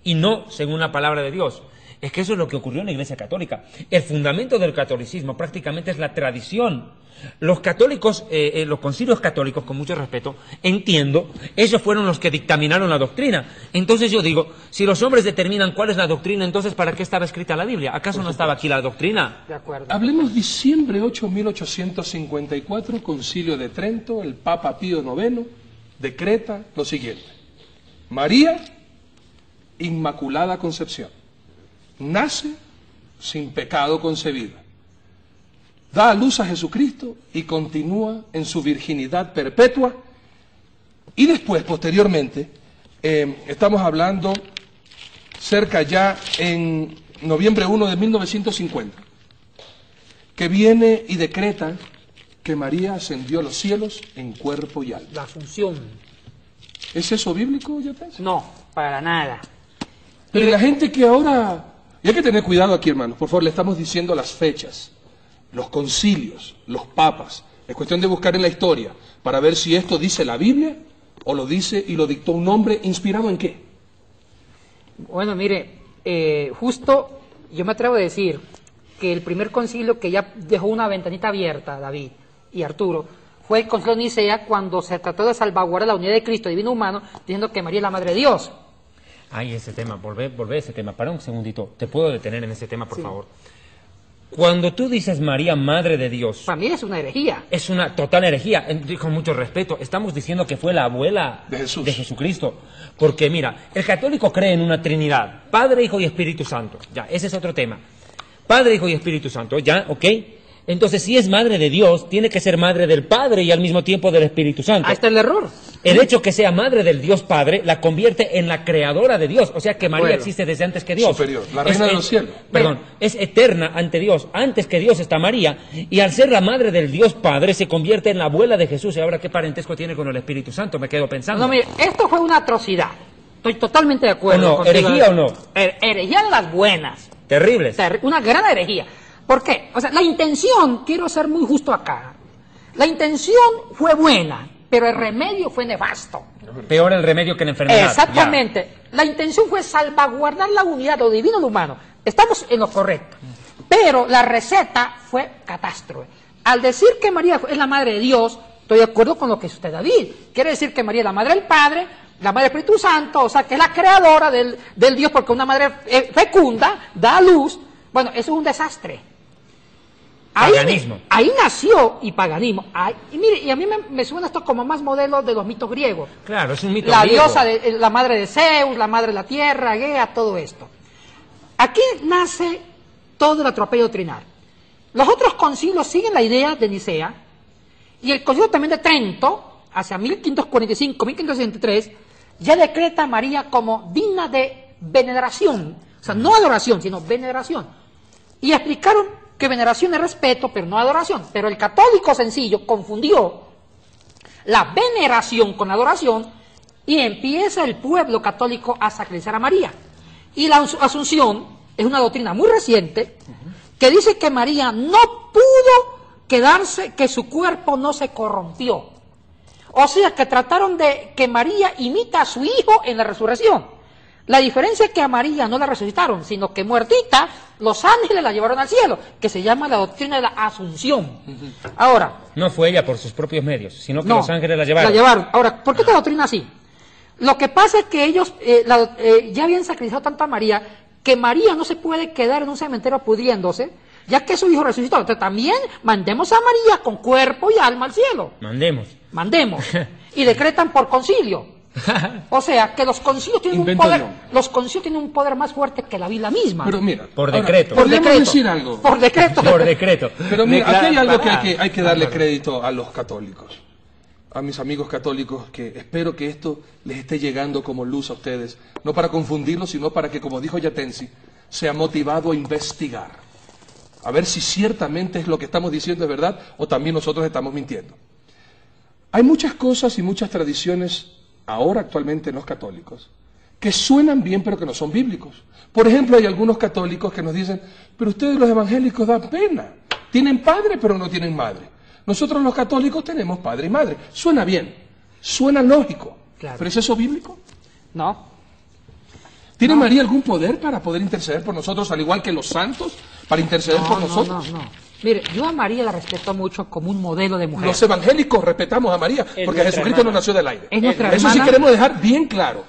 y no según la palabra de Dios. Es que eso es lo que ocurrió en la Iglesia Católica. El fundamento del catolicismo prácticamente es la tradición. Los católicos, los concilios católicos, con mucho respeto, entiendo, ellos fueron los que dictaminaron la doctrina. Entonces yo digo, si los hombres determinan cuál es la doctrina, entonces ¿para qué estaba escrita la Biblia? ¿Acaso no estaba aquí la doctrina? De acuerdo. Hablemos diciembre 8, 1854, Concilio de Trento, el Papa Pío IX decreta lo siguiente. María, Inmaculada Concepción, nace sin pecado concebida, da a luz a Jesucristo y continúa en su virginidad perpetua Y después, posteriormente, estamos hablando cerca ya en noviembre 1 de 1950, que viene y decreta que María ascendió a los cielos en cuerpo y alma. La Asunción. ¿Es eso bíblico, Yates? No, para nada. Pero la gente que ahora... Y hay que tener cuidado aquí, hermanos. Por favor, le estamos diciendo las fechas, los concilios, los papas. Es cuestión de buscar en la historia para ver si esto dice la Biblia o lo dice y lo dictó un hombre inspirado en qué. Bueno, mire, justo yo me atrevo a decir que el primer concilio que ya dejó una ventanita abierta, David y Arturo, fue el concilio de Nicea, cuando se trató de salvaguardar la unidad de Cristo divino humano, diciendo que María es la Madre de Dios. Ay, ese tema, volvé a ese tema. Para un segundito, ¿te puedo detener en ese tema, por favor? Cuando tú dices María, Madre de Dios... Para mí es una herejía. Es una total herejía, con mucho respeto. Estamos diciendo que fue la abuela de Jesucristo. Porque mira, el católico cree en una Trinidad, Padre, Hijo y Espíritu Santo. Ya, ese es otro tema. Padre, Hijo y Espíritu Santo, ya, ¿ok? Entonces, si es Madre de Dios, tiene que ser Madre del Padre y al mismo tiempo del Espíritu Santo. Ahí está el error. El hecho que sea Madre del Dios Padre la convierte en la creadora de Dios. O sea que María existe desde antes que Dios. Superior, la reina de los cielos. Perdón, es eterna ante Dios. Antes que Dios está María. Y al ser la Madre del Dios Padre se convierte en la abuela de Jesús. ¿Y ahora qué parentesco tiene con el Espíritu Santo? Me quedo pensando. No, mire, esto fue una atrocidad. Estoy totalmente de acuerdo. ¿O no? ¿Herejía o no? Herejía de las buenas. Terribles. Una gran herejía. ¿Por qué? O sea, la intención, quiero ser muy justo acá, la intención fue buena, pero el remedio fue nefasto. Peor el remedio que la enfermedad. Exactamente. Ya. La intención fue salvaguardar la unidad, lo divino y lo humano. Estamos en lo correcto. Pero la receta fue catástrofe. Al decir que María es la Madre de Dios, estoy de acuerdo con lo que dice usted, David. Quiere decir que María es la Madre del Padre, la Madre del Espíritu Santo, o sea, que es la creadora del Dios, porque una madre fecunda, da a luz. Bueno, eso es un desastre. Paganismo. Ahí nació y paganismo. Y mire, y a mí me suena esto como más modelo de los mitos griegos. Claro, es un mito la griego. Diosa, la madre de Zeus, la madre de la tierra, Gea, todo esto. Aquí nace todo el atropello doctrinal. Los otros concilios siguen la idea de Nicea, y el concilio también de Trento, hacia 1545, 1563, ya decreta a María como digna de veneración. O sea, no adoración, sino veneración. Y explicaron que veneración es respeto, pero no adoración. Pero el católico sencillo confundió la veneración con adoración y empieza el pueblo católico a sacralizar a María. Y la Asunción es una doctrina muy reciente que dice que María no pudo quedarse, que su cuerpo no se corrompió. O sea, que trataron de que María imita a su hijo en la resurrección. La diferencia es que a María no la resucitaron, sino que muertita, los ángeles la llevaron al cielo, que se llama la doctrina de la Asunción. Ahora... No fue ella por sus propios medios, sino que no, los ángeles la llevaron. La llevaron. Ahora, ¿por qué esta doctrina así? Lo que pasa es que ellos ya habían sacrificado tanto a María, que María no se puede quedar en un cementerio pudriéndose, ya que su hijo resucitó. Entonces también mandemos a María con cuerpo y alma al cielo. Mandemos. Y decretan por concilio. O sea, que los concilios tienen un poder, los concilios tienen un poder más fuerte que la Biblia misma. Pero mira, por decreto. ¿Podríamos decir algo? Por decreto. Por decreto. Pero mira, aquí hay algo que hay que darle crédito a los católicos, a mis amigos católicos, que espero que esto les esté llegando como luz a ustedes, no para confundirlos, sino para que, como dijo Yatensi, sea motivado a investigar, a ver si ciertamente es lo que estamos diciendo es verdad o también nosotros estamos mintiendo. Hay muchas cosas y muchas tradiciones ahora actualmente en los católicos, que suenan bien pero que no son bíblicos. Por ejemplo, hay algunos católicos que nos dicen, pero ustedes los evangélicos dan pena, tienen padre pero no tienen madre. Nosotros los católicos tenemos padre y madre. Suena bien, suena lógico, claro. ¿Pero es eso bíblico? No. ¿Tiene María algún poder para poder interceder por nosotros, al igual que los santos, para interceder por nosotros? No. Mire, yo a María la respeto mucho como un modelo de mujer. Los evangélicos respetamos a María, porque Jesucristo no nació del aire. Eso sí queremos dejar bien claro.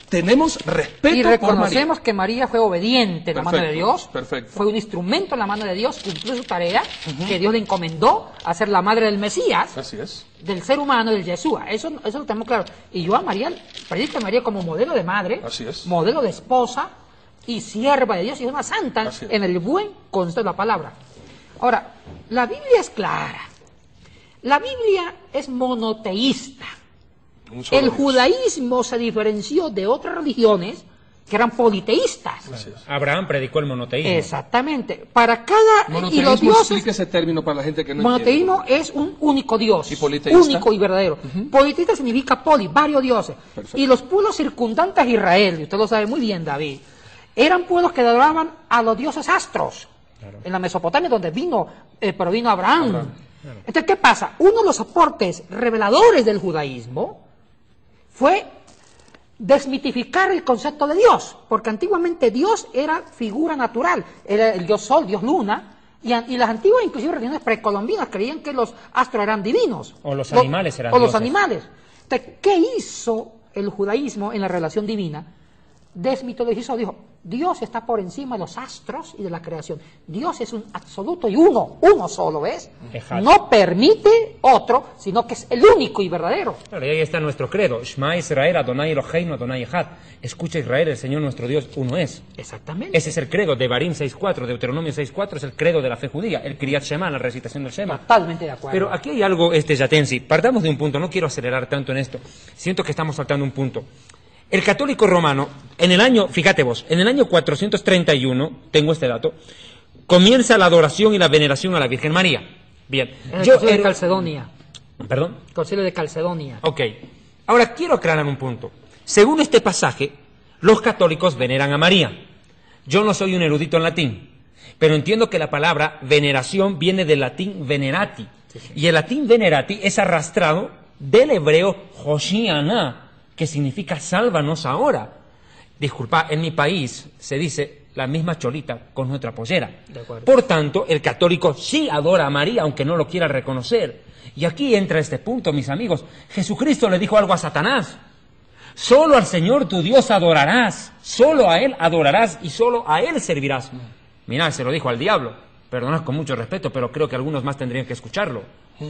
Tenemos respeto y reconocemos por María. que María fue obediente en la mano de Dios. Perfecto. Fue un instrumento en la mano de Dios, cumplió su tarea, que Dios le encomendó a ser la madre del Mesías. Así es. Del ser humano, del Yeshua. Eso lo tenemos claro. Y yo a María, predico a María como modelo de madre, así es, modelo de esposa y sierva de Dios y una santa en el buen concepto de la palabra. Ahora, la Biblia es clara. La Biblia es monoteísta. El judaísmo se diferenció de otras religiones que eran politeístas. Abraham predicó el monoteísmo. Exactamente. Para cada... Monoteísmo, y los dioses... explica ese término para la gente que no Monoteísmo entiende. es un único Dios. ¿Y politeísta? Único y verdadero. Politeísta significa poli, varios dioses. Perfecto. Y los pueblos circundantes a Israel, y usted lo sabe muy bien, David, eran pueblos que adoraban a los dioses astros. Claro. En la Mesopotamia, donde vino Abraham. Claro. Entonces, ¿qué pasa? Uno de los aportes reveladores del judaísmo fue desmitificar el concepto de Dios, porque antiguamente Dios era figura natural, era el dios sol, dios luna, y las antiguas, inclusive religiones precolombinas, creían que los astros eran divinos. O los animales eran dioses. O los animales. Entonces, ¿qué hizo el judaísmo en la relación divina? Desmitologizó, dijo, Dios está por encima de los astros y de la creación. Dios es un absoluto y uno solo, ¿ves? Ejat. No permite otro, sino que es el único y verdadero. Claro, y ahí está nuestro credo. Shema Israel, Adonai Eloheinu, Adonai Echad. Escucha Israel, el Señor nuestro Dios, uno es. Exactamente. Ese es el credo de Devarim 6.4, Deuteronomio 6.4, es el credo de la fe judía, el Kriyat Shema, la recitación del Shema. Totalmente de acuerdo. Pero aquí hay algo, Yatensi, partamos de un punto, no quiero acelerar tanto en esto, siento que estamos saltando un punto. El católico romano, en el año 431, tengo este dato, comienza la adoración y la veneración a la Virgen María. Bien. En el Concilio de Calcedonia. ¿Perdón? Concilio de Calcedonia. Ok. Ahora quiero aclarar un punto. Según este pasaje, los católicos veneran a María. Yo no soy un erudito en latín, pero entiendo que la palabra veneración viene del latín venerati. Sí. Y el latín venerati es arrastrado del hebreo Hoshiana, que significa sálvanos ahora. Disculpa, en mi país se dice la misma cholita con nuestra pollera. Por tanto, el católico sí adora a María, aunque no lo quiera reconocer. Y aquí entra este punto, mis amigos. Jesucristo le dijo algo a Satanás. Solo al Señor tu Dios adorarás, solo a Él adorarás y solo a Él servirás. Mirá, se lo dijo al diablo. Perdonad con mucho respeto, pero creo que algunos más tendrían que escucharlo.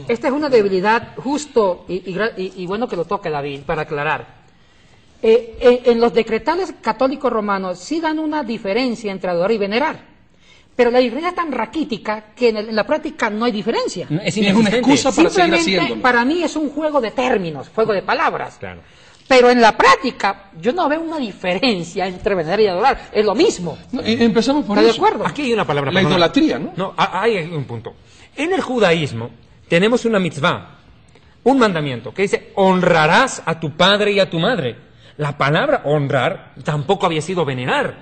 Esta es una debilidad justo y bueno que lo toque David, para aclarar. En los decretales católicos romanos sí dan una diferencia entre adorar y venerar, pero la diferencia es tan raquítica que en la práctica no hay diferencia. Es una excusa para seguir haciéndolo. Para mí es un juego de términos, juego de palabras. Claro. Pero en la práctica yo no veo una diferencia entre venerar y adorar, es lo mismo. No, empezamos por ¿Está eso. de acuerdo? Aquí hay una palabra. La idolatría, ¿no? No, hay un punto. En el judaísmo tenemos una mitzvah, un mandamiento que dice, honrarás a tu padre y a tu madre. La palabra honrar tampoco había sido venerar,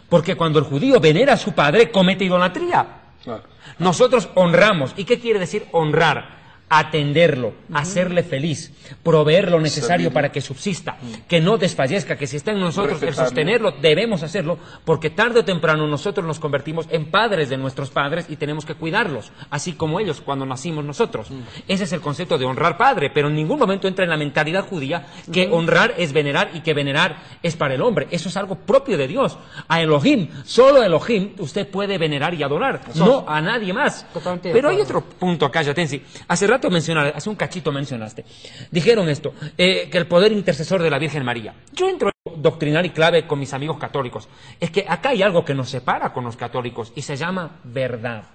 porque cuando el judío venera a su padre, comete idolatría. Claro. Nosotros honramos. ¿Y qué quiere decir honrar? Atenderlo, hacerle feliz, proveer lo necesario para que subsista, que no desfallezca, que si está en nosotros el sostenerlo, debemos hacerlo, porque tarde o temprano nosotros nos convertimos en padres de nuestros padres y tenemos que cuidarlos, así como ellos cuando nacimos nosotros. Ese es el concepto de honrar padre, pero en ningún momento entra en la mentalidad judía que honrar es venerar y que venerar es para el hombre. Eso es algo propio de Dios. A Elohim, solo a Elohim usted puede venerar y adorar, no a nadie más. Pero hay otro punto acá, Yatensi. Hace rato hace un cachito mencionaste, dijeron esto, que el poder intercesor de la Virgen María. Yo entro en doctrinal y clave con mis amigos católicos. Es que acá hay algo que nos separa con los católicos y se llama verdad.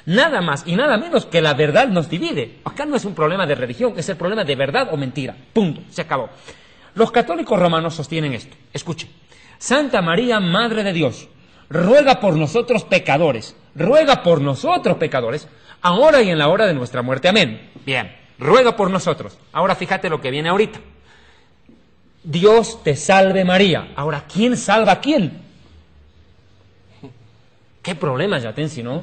Nada más y nada menos que la verdad nos divide. Acá no es un problema de religión, es el problema de verdad o mentira. Punto, se acabó. Los católicos romanos sostienen esto. Escuche. Santa María, Madre de Dios, ruega por nosotros pecadores, ahora y en la hora de nuestra muerte. Amén. Bien, ruega por nosotros. Ahora fíjate lo que viene ahorita. Dios te salve María. Ahora, ¿quién salva a quién? ¿Qué problema, Yatensi, no?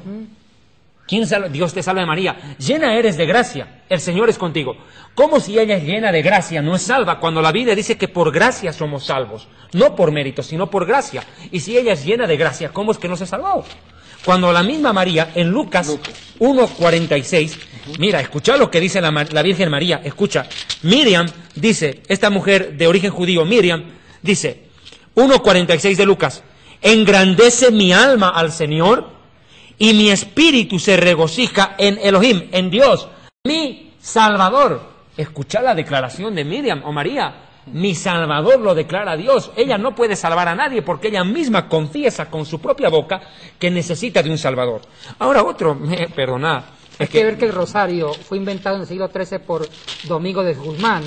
¿Quién salva? Dios te salve María. Llena eres de gracia. El Señor es contigo. ¿Cómo si ella es llena de gracia no es salva? Cuando la Biblia dice que por gracia somos salvos. No por mérito, sino por gracia. Y si ella es llena de gracia, ¿cómo es que no se salvó? Cuando la misma María, en Lucas 1:46, mira, escucha lo que dice la Virgen María, escucha, Miriam dice, esta mujer de origen judío, Miriam, dice, 1:46 de Lucas, engrandece mi alma al Señor y mi espíritu se regocija en Elohim, en Dios, mi Salvador. Escucha la declaración de Miriam o María. Mi Salvador lo declara Dios. Ella no puede salvar a nadie porque ella misma confiesa con su propia boca que necesita de un Salvador. Ahora perdonad. Hay que ver que el rosario fue inventado en el siglo XIII por Domingo de Guzmán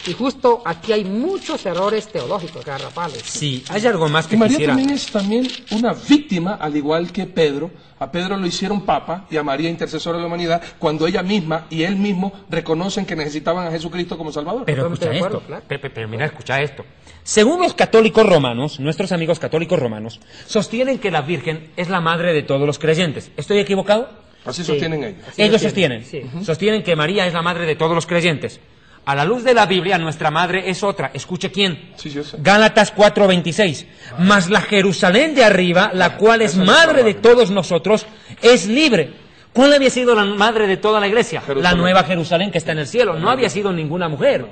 Y justo aquí hay muchos errores teológicos, garrafales. Sí, hay algo más Y que María quisiera... también es una víctima, al igual que Pedro. A Pedro lo hicieron papa y a María intercesora de la humanidad, cuando ella misma y él mismo reconocen que necesitaban a Jesucristo como Salvador. Pero Totalmente escucha de acuerdo, esto, claro. pero mira, escucha esto. Según los católicos romanos, nuestros amigos católicos romanos, sostienen que la Virgen es la madre de todos los creyentes. ¿Estoy equivocado? Así Sí. sostienen ellos. Así Ellos lo sostienen. Sí. Sostienen que María es la madre de todos los creyentes. A la luz de la Biblia, nuestra madre es otra. Escuche quién. Sí, yo sé. Gálatas 4:26. Mas la Jerusalén de arriba, la cual es Esa es madre nuestra de madre. todos nosotros, es libre. ¿Cuál había sido la madre de toda la iglesia? La Jerusalén. nueva Jerusalén que está en el cielo. No había sido ninguna mujer.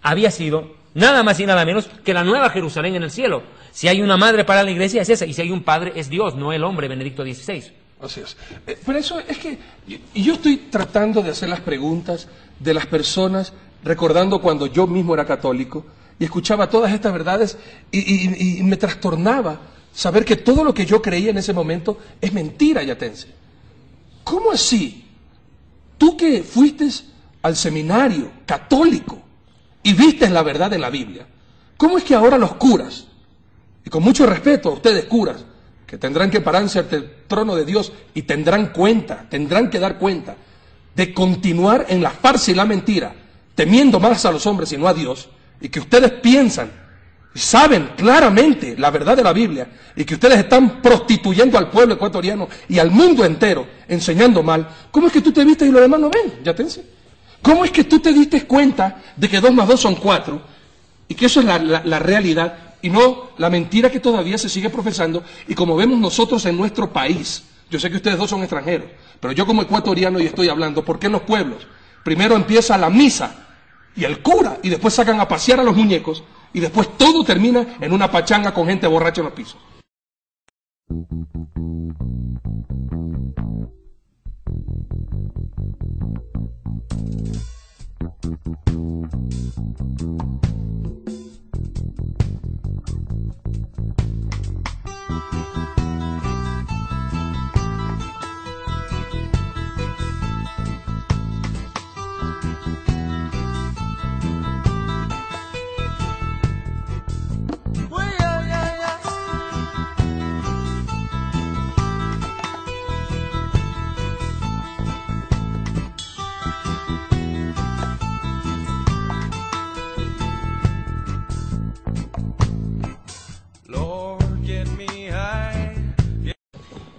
Había sido nada más y nada menos que la nueva Jerusalén en el cielo. Si hay una madre para la iglesia es esa. Y si hay un padre es Dios, no el hombre, Benedicto XVI. Así es. Pero eso es que yo estoy tratando de hacer las preguntas de las personas, recordando cuando yo mismo era católico y escuchaba todas estas verdades y me trastornaba saber que todo lo que yo creía en ese momento es mentira, yatense. ¿Cómo así? Tú que fuiste al seminario católico y viste la verdad en la Biblia, ¿cómo es que ahora los curas, y con mucho respeto a ustedes curas, que tendrán que pararse ante el trono de Dios y tendrán que dar cuenta de continuar en la farsa y la mentira, temiendo más a los hombres y no a Dios, y que ustedes piensan y saben claramente la verdad de la Biblia, y que ustedes están prostituyendo al pueblo ecuatoriano y al mundo entero, enseñando mal? ¿Cómo es que tú te viste y los demás no ven? ¿Yatense? ¿Cómo es que tú te diste cuenta de que 2 más 2 son 4 y que eso es la realidad y no la mentira que todavía se sigue profesando? Y como vemos nosotros en nuestro país, yo sé que ustedes dos son extranjeros, pero yo como ecuatoriano y estoy hablando, ¿por qué en los pueblos primero empieza la misa y el cura y después sacan a pasear a los muñecos y después todo termina en una pachanga con gente borracha en los pisos?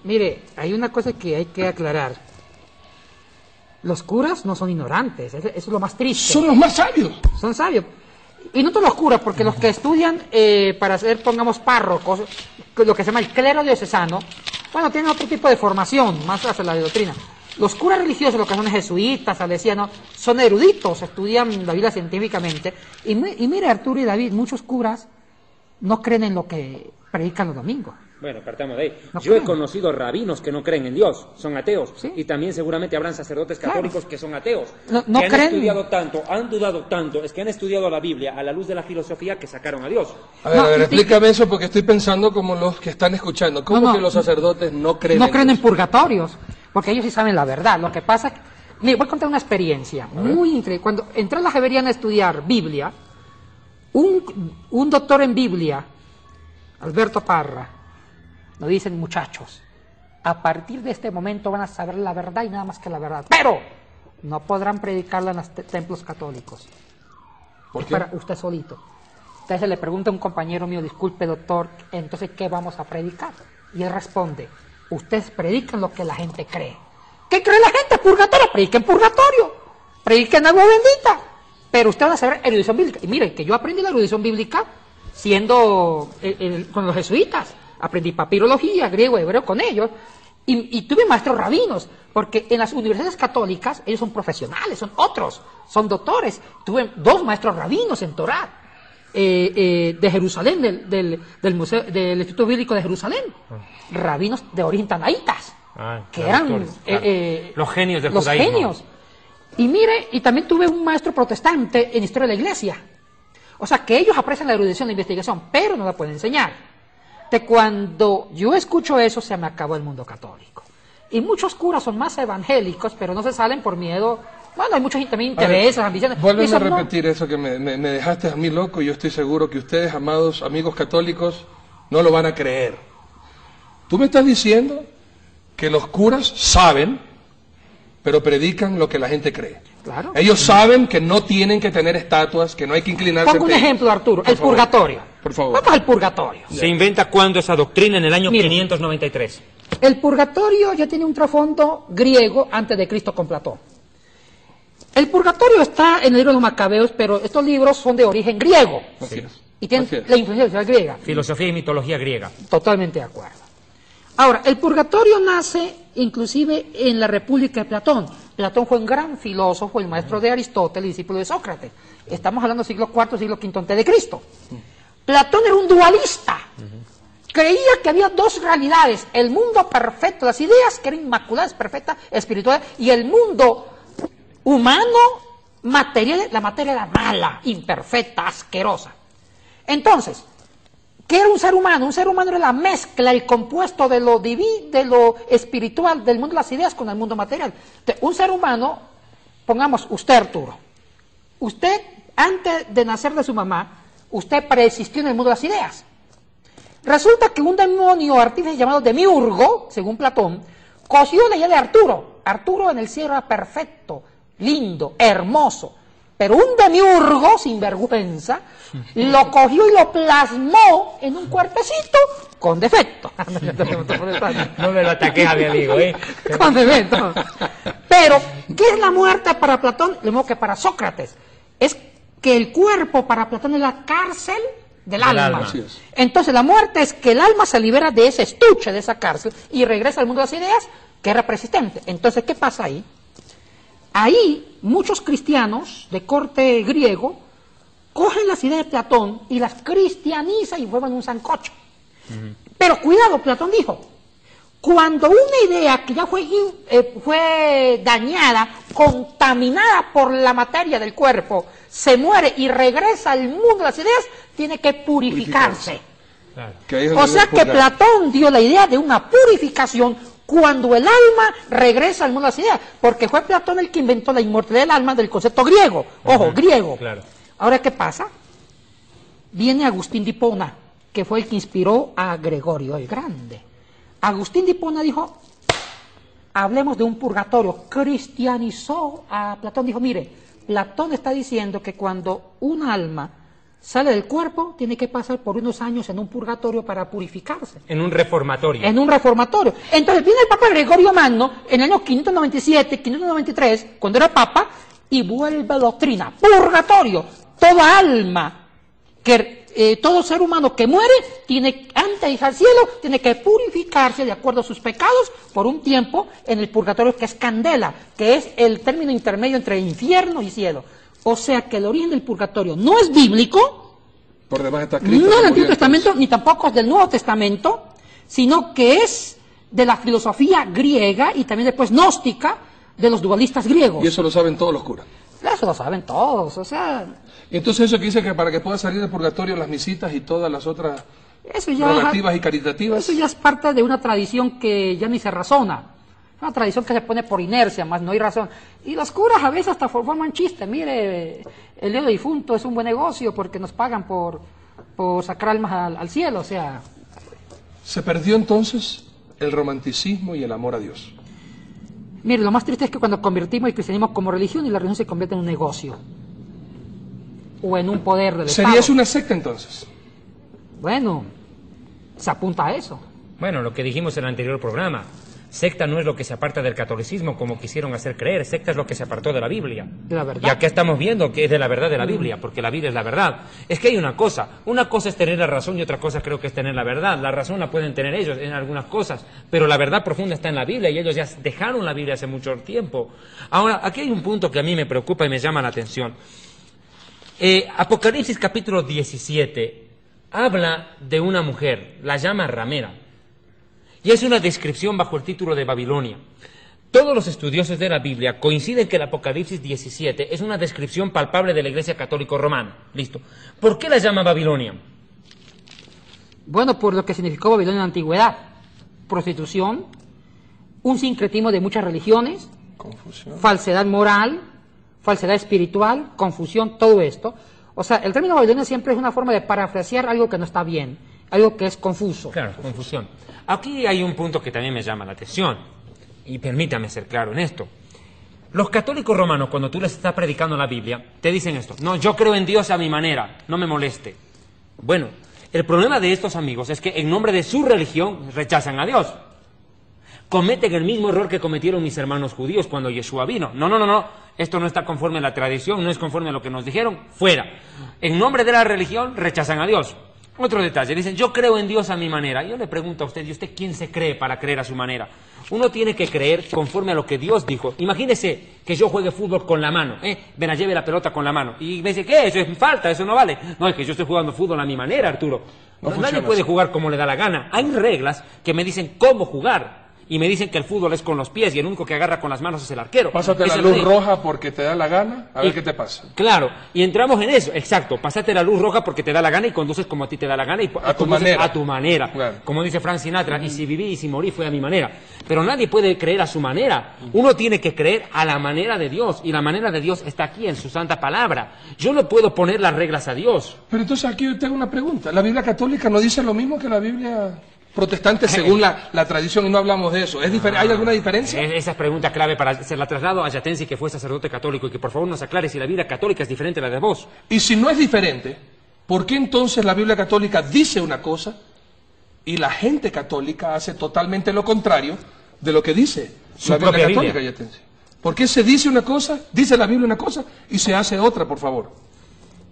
Mire, hay una cosa que hay que aclarar. Los curas no son ignorantes, eso es lo más triste. Son los más sabios. Son sabios. Y no todos los curas, porque los que estudian para ser, pongamos, párrocos, lo que se llama el clero diocesano, bueno, tienen otro tipo de formación, más hacia la doctrina. Los curas religiosos, lo que son jesuitas, salesianos, son eruditos, estudian la Biblia científicamente. Y mire, Arturo y David, muchos curas no creen en lo que predican los domingos. Bueno, partamos de ahí. No Yo he creen. conocido rabinos que no creen en Dios, son ateos. Sí. Y también seguramente habrán sacerdotes Claro. católicos que son ateos. No que han creen. estudiado tanto, han dudado tanto, es que han estudiado la Biblia a la luz de la filosofía que sacaron a Dios. A ver, explícame eso porque estoy pensando como los que están escuchando. ¿Cómo No, que los sacerdotes no creen No creen en Dios? purgatorios, porque ellos sí saben la verdad. Lo que pasa, mire, voy a contar una experiencia muy increíble. Cuando entré a la Javeriana a estudiar Biblia, un doctor en Biblia, Alberto Parra, nos dicen: muchachos, a partir de este momento van a saber la verdad y nada más que la verdad, pero no podrán predicarla en los templos católicos. ¿Por Es qué? para usted solito. Entonces le pregunta a un compañero mío: disculpe, doctor, entonces ¿qué vamos a predicar? Y él responde: ustedes predican lo que la gente cree. ¿Qué cree la gente? Purgatorio. Prediquen purgatorio, prediquen agua bendita, pero ustedes van a saber erudición bíblica. Y miren que yo aprendí la erudición bíblica siendo con los jesuitas. Aprendí papirología, griego, hebreo con ellos, y tuve maestros rabinos, porque en las universidades católicas ellos son profesionales, son otros, son doctores. Tuve 2 maestros rabinos en Torá, de Jerusalén, del Museo, del Instituto Bíblico de Jerusalén, rabinos de origen tanaítas, que los eran doctores, claro. Los genios del los judaísmo. genios. Y mire, y también tuve un maestro protestante en historia de la iglesia. O sea, que ellos aprecian la erudición, la investigación, pero no la pueden enseñar. De cuando yo escucho eso, se me acabó el mundo católico. Y muchos curas son más evangélicos, pero no se salen por miedo Bueno, hay muchos también intereses, ambiciones. Vuélveme a Eso no. repetir eso que me dejaste a mí loco, y yo estoy seguro que ustedes, amados amigos católicos, no lo van a creer. Tú me estás diciendo que los curas saben, pero predican lo que la gente cree. Claro. Ellos saben que no tienen que tener estatuas, que no hay que inclinarse. Pongo un ante- ejemplo, Arturo, Por el favor. purgatorio. Por favor. Vamos al purgatorio. ¿Se inventa cuándo esa doctrina? En el año Mire. 593. El purgatorio ya tiene un trasfondo griego antes de Cristo con Platón. El purgatorio está en el libro de los Macabeos, pero estos libros son de origen griego Así es. y tienen Así es. la influencia griega. Filosofía y mitología griega. Totalmente de acuerdo. Ahora, el purgatorio nace inclusive en la República de Platón. Platón fue un gran filósofo, el maestro de Aristóteles, discípulo de Sócrates. Estamos hablando del siglo IV, siglo V antes de Cristo. Platón era un dualista. Creía que había dos realidades: el mundo perfecto, las ideas que eran inmaculadas, perfectas, espirituales, y el mundo humano, material, la materia era mala, imperfecta, asquerosa. Entonces, ¿qué era un ser humano? Un ser humano era la mezcla, el compuesto de lo divino, de lo espiritual, del mundo de las ideas con el mundo material. Entonces, un ser humano, pongamos usted, Arturo, usted, antes de nacer de su mamá, usted preexistió en el mundo de las ideas. Resulta que un demonio artífice llamado Demiurgo, según Platón, cogió la idea de Arturo. Arturo en el cielo era perfecto, lindo, hermoso. Pero un demiurgo, sin vergüenza, lo cogió y lo plasmó en un cuerpecito con defecto. No me lo ataques a mi amigo, ¿eh? Con defecto. Pero, ¿qué es la muerte para Platón? Lo mismo que para Sócrates. Es que el cuerpo para Platón es la cárcel del alma. Así es. Entonces la muerte es que el alma se libera de ese estuche, de esa cárcel, y regresa al mundo de las ideas, que era persistente. Entonces, ¿qué pasa ahí? Ahí muchos cristianos de corte griego cogen las ideas de Platón y las cristianizan y vuelven un sancocho. Pero cuidado, Platón dijo, cuando una idea que ya fue dañada, contaminada por la materia del cuerpo, se muere y regresa al mundo de las ideas, tiene que purificarse. Claro. Que ahí es O donde sea viene que el purgar. Platón dio la idea de una purificación cuando el alma regresa al mundo de las ideas, porque fue Platón el que inventó la inmortalidad del alma del concepto griego. Ojo, griego. Claro. Ahora, ¿qué pasa? Viene Agustín de Hipona, que fue el que inspiró a Gregorio el Grande. Agustín de Hipona dijo, hablemos de un purgatorio. Cristianizó a Platón. Dijo, mire, Platón está diciendo que cuando un alma sale del cuerpo, tiene que pasar por unos años en un purgatorio para purificarse. En un reformatorio. En un reformatorio. Entonces viene el Papa Gregorio Magno en el año 597, 593, cuando era Papa, y vuelve la doctrina. Purgatorio. Toda alma, todo ser humano que muere, tiene, antes de ir al cielo, tiene que purificarse de acuerdo a sus pecados por un tiempo en el purgatorio, que es candela, que es el término intermedio entre infierno y cielo. O sea que el origen del purgatorio no es bíblico, Por demás está Cristo. no del como Antiguo bien Testamento, ni tampoco es del Nuevo Testamento, sino que es de la filosofía griega y también después gnóstica de los dualistas griegos. Y eso lo saben todos los curas. Eso lo saben todos, o sea, Y entonces eso que dice que para que pueda salir del purgatorio las misitas y todas las otras eso ya, rogativas y caritativas. eso ya es parte de una tradición que ya ni se razona. Una tradición que se pone por inercia, más no hay razón. Y los curas a veces hasta forman chistes. Mire, el día de difunto es un buen negocio porque nos pagan por sacar almas al cielo, o sea. Se perdió entonces el romanticismo y el amor a Dios. Mire, lo más triste es que cuando convertimos el cristianismo como religión y la religión se convierte en un negocio. O en un poder del ¿Sería Estado. eso una secta entonces? Bueno, se apunta a eso. Bueno, lo que dijimos en el anterior programa. Secta no es lo que se aparta del catolicismo como quisieron hacer creer. Secta es lo que se apartó de la Biblia. De la verdad. Y acá estamos viendo que es de la verdad de la Biblia, porque la Biblia es la verdad. Es que hay una cosa es tener la razón y otra cosa creo que es tener la verdad. La razón la pueden tener ellos en algunas cosas, pero la verdad profunda está en la Biblia y ellos ya dejaron la Biblia hace mucho tiempo. Ahora, aquí hay un punto que a mí me preocupa y me llama la atención. Apocalipsis capítulo 17 habla de una mujer, la llama ramera. Y es una descripción bajo el título de Babilonia. Todos los estudiosos de la Biblia coinciden que el Apocalipsis 17 es una descripción palpable de la Iglesia Católica Romana. Listo. ¿Por qué la llama Babilonia? Bueno, por lo que significó Babilonia en la antigüedad. Prostitución, un sincretismo de muchas religiones, Confusión. falsedad moral, falsedad espiritual, confusión, todo esto. O sea, el término babilonia siempre es una forma de parafrasear algo que no está bien, algo que es confuso. Claro, confusión. Aquí hay un punto que también me llama la atención, y permítame ser claro en esto. Los católicos romanos, cuando tú les estás predicando la Biblia, te dicen esto: no, yo creo en Dios a mi manera, no me moleste. Bueno, el problema de estos amigos es que en nombre de su religión rechazan a Dios. Cometen el mismo error que cometieron mis hermanos judíos cuando Yeshua vino. No, esto no está conforme a la tradición, no es conforme a lo que nos dijeron, fuera. En nombre de la religión rechazan a Dios. Otro detalle, dicen, yo creo en Dios a mi manera. Yo le pregunto a usted, ¿y usted quién se cree para creer a su manera? Uno tiene que creer conforme a lo que Dios dijo. Imagínese que yo juegue fútbol con la mano, Ven a lleve la pelota con la mano. Y me dice, ¿qué? Eso es falta, eso no vale. No, es que yo estoy jugando fútbol a mi manera, Arturo. Nadie puede jugar como le da la gana. Hay reglas que me dicen cómo jugar. Y me dicen que el fútbol es con los pies y el único que agarra con las manos es el arquero. Pásate la luz roja porque te da la gana, a ver qué te pasa. Claro, y entramos en eso, exacto. Pásate la luz roja porque te da la gana y conduces como a ti te da la gana y a tu manera. A tu manera. Claro. Como dice Frank Sinatra, y si viví y si morí fue a mi manera. Pero nadie puede creer a su manera. Uno tiene que creer a la manera de Dios. Y la manera de Dios está aquí en su santa palabra. Yo no puedo poner las reglas a Dios. Pero entonces aquí yo tengo una pregunta. ¿La Biblia católica no dice lo mismo que la Biblia protestante según la tradición? Y no hablamos de eso. ¿Hay alguna diferencia? Esa es pregunta clave para se la traslado a Yatensi, que fue sacerdote católico, y que por favor nos aclare si la Biblia católica es diferente a la de vos. Y si no es diferente, ¿por qué entonces la Biblia católica dice una cosa y la gente católica hace totalmente lo contrario de lo que dice la Biblia católica, Yatensi? ¿Por qué se dice una cosa, dice la Biblia una cosa y se hace otra, por favor?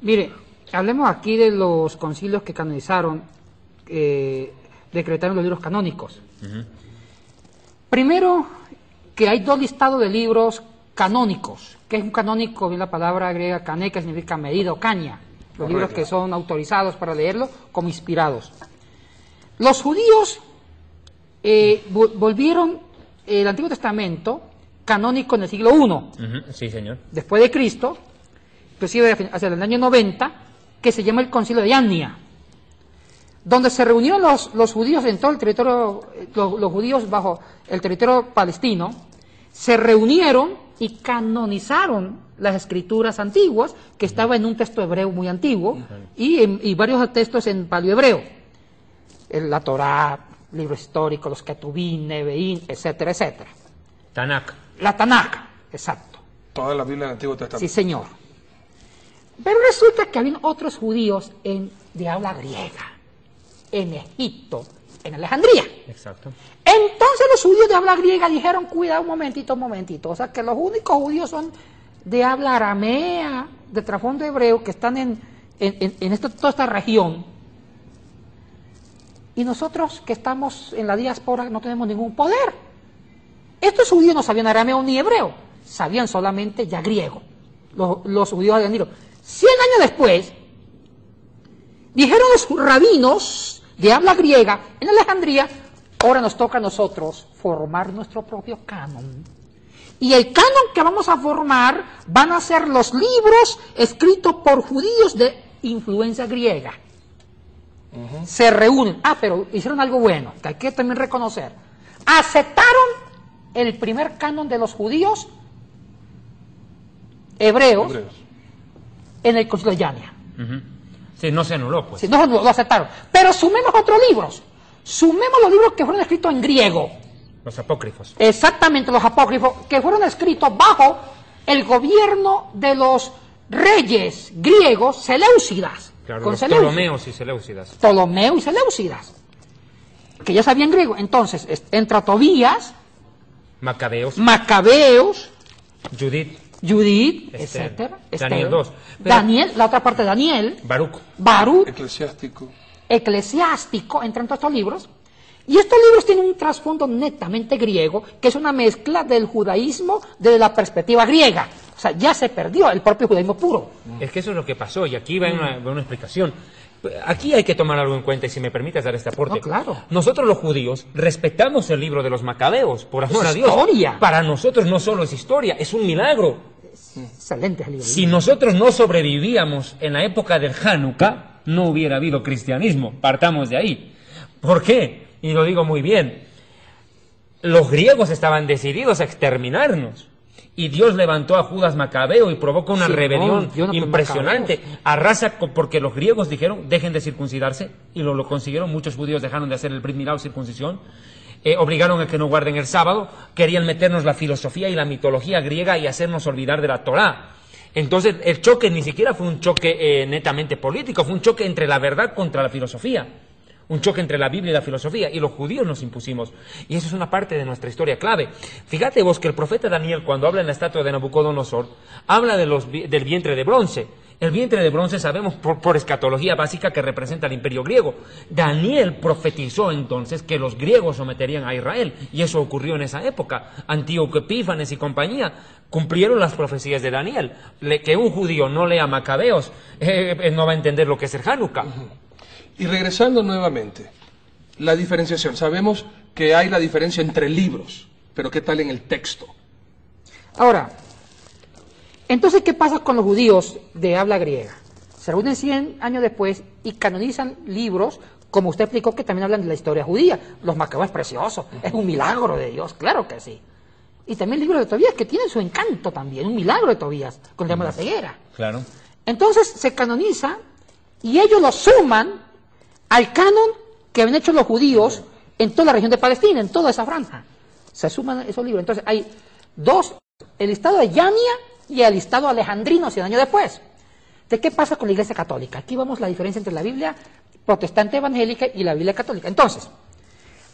Mire, hablemos aquí de los concilios que canonizaron, decretaron los libros canónicos. Primero, que hay dos listados de libros canónicos. ¿Qué es un canónico? Viene la palabra griega kané, que significa medida o caña. Los libros que son autorizados para leerlo como inspirados. Los judíos volvieron el Antiguo Testamento canónico en el siglo I. Sí, señor. Después de Cristo, inclusive hacia el año 90, que se llama el Concilio de Yania, donde se reunieron los judíos en todo el territorio, los judíos bajo el territorio palestino, se reunieron y canonizaron las escrituras antiguas, que estaba en un texto hebreo muy antiguo, y varios textos en paleohebreo, la Torá, libros históricos, los Ketubín, Neveín, etcétera, etcétera. Tanakh. La Tanakh, exacto. Toda la Biblia del Antiguo Testamento. Sí, señor. Pero resulta que había otros judíos de habla griega, en Egipto, en Alejandría. Exacto. Entonces los judíos de habla griega dijeron, cuidado un momentito. O sea, que los únicos judíos son de habla aramea, de trasfondo hebreo, que están en toda esta región. Y nosotros que estamos en la diáspora no tenemos ningún poder. Estos judíos no sabían arameo ni hebreo, sabían solamente ya griego. Los judíos habían dicho, 100 años después, dijeron los rabinos de habla griega en Alejandría, ahora nos toca a nosotros formar nuestro propio canon. Y el canon que vamos a formar van a ser los libros escritos por judíos de influencia griega. Se reúnen. Pero hicieron algo bueno, que hay que también reconocer. Aceptaron el primer canon de los judíos hebreos. En el Concilio de Yania. Sí, no se anuló, pues. Sí, no lo aceptaron. Pero sumemos otros libros. Sumemos los libros que fueron escritos en griego. Los apócrifos. Exactamente, los apócrifos, que fueron escritos bajo el gobierno de los reyes griegos seleucidas. Claro, los Ptolomeos y Seleucidas. Ptolomeo y Seleucidas, que ya sabían griego. Entonces, entra Tobías, Macabeos, Judith, Esther, etcétera. Daniel 2. Daniel, la otra parte de Daniel. Baruch. Eclesiástico, entran todos estos libros. Y estos libros tienen un trasfondo netamente griego, que es una mezcla del judaísmo desde la perspectiva griega. O sea, ya se perdió el propio judaísmo puro. Es que eso es lo que pasó, y aquí va una explicación. Aquí hay que tomar algo en cuenta, y si me permites dar este aporte. No, claro. Nosotros los judíos respetamos el libro de los Macabeos, por amor a Dios. Historia. Para nosotros no solo es historia, es un milagro. Excelente el libro. Si nosotros no sobrevivíamos en la época del Hanukkah, no hubiera habido cristianismo. Partamos de ahí. ¿Por qué? Y lo digo muy bien. Los griegos estaban decididos a exterminarnos. y Dios levantó a Judas Macabeo y provoca una Simón, rebelión Jonathan impresionante. Macabeos. Arrasa porque los griegos dijeron, dejen de circuncidarse, y lo consiguieron. Muchos judíos dejaron de hacer el brit milá o circuncisión. Obligaron a que no guarden el sábado, querían meternos la filosofía y la mitología griega y hacernos olvidar de la Torá. Entonces el choque ni siquiera fue un choque netamente político, fue un choque entre la verdad contra la filosofía. Un choque entre la Biblia y la filosofía, y los judíos nos impusimos. Y eso es una parte de nuestra historia clave. Fíjate vos que el profeta Daniel, cuando habla en la estatua de Nabucodonosor, habla del vientre de bronce. El vientre de bronce sabemos por escatología básica que representa el imperio griego. Daniel profetizó entonces que los griegos someterían a Israel, y eso ocurrió en esa época. Antíoco Epífanes y compañía cumplieron las profecías de Daniel. Que un judío no lea Macabeos, no va a entender lo que es el Hanukkah. Y regresando nuevamente, la diferenciación. Sabemos que hay la diferencia entre libros, pero ¿qué tal en el texto? Ahora, entonces, ¿qué pasa con los judíos de habla griega? Se reúnen 100 años después y canonizan libros, como usted explicó, que también hablan de la historia judía. Los Macabeos es precioso, es un milagro de Dios, claro que sí. Y también libros de Tobías, que tienen su encanto también, un milagro de Tobías, con el tema de la ceguera. Claro. Entonces se canoniza y ellos lo suman al canon que habían hecho los judíos en toda la región de Palestina, en toda esa franja. Se suman esos libros. Entonces hay dos, el listado de Yania y el listado alejandrino 100 años después. ¿De qué pasa con la Iglesia Católica? Aquí vemos la diferencia entre la Biblia protestante evangélica y la Biblia católica. Entonces,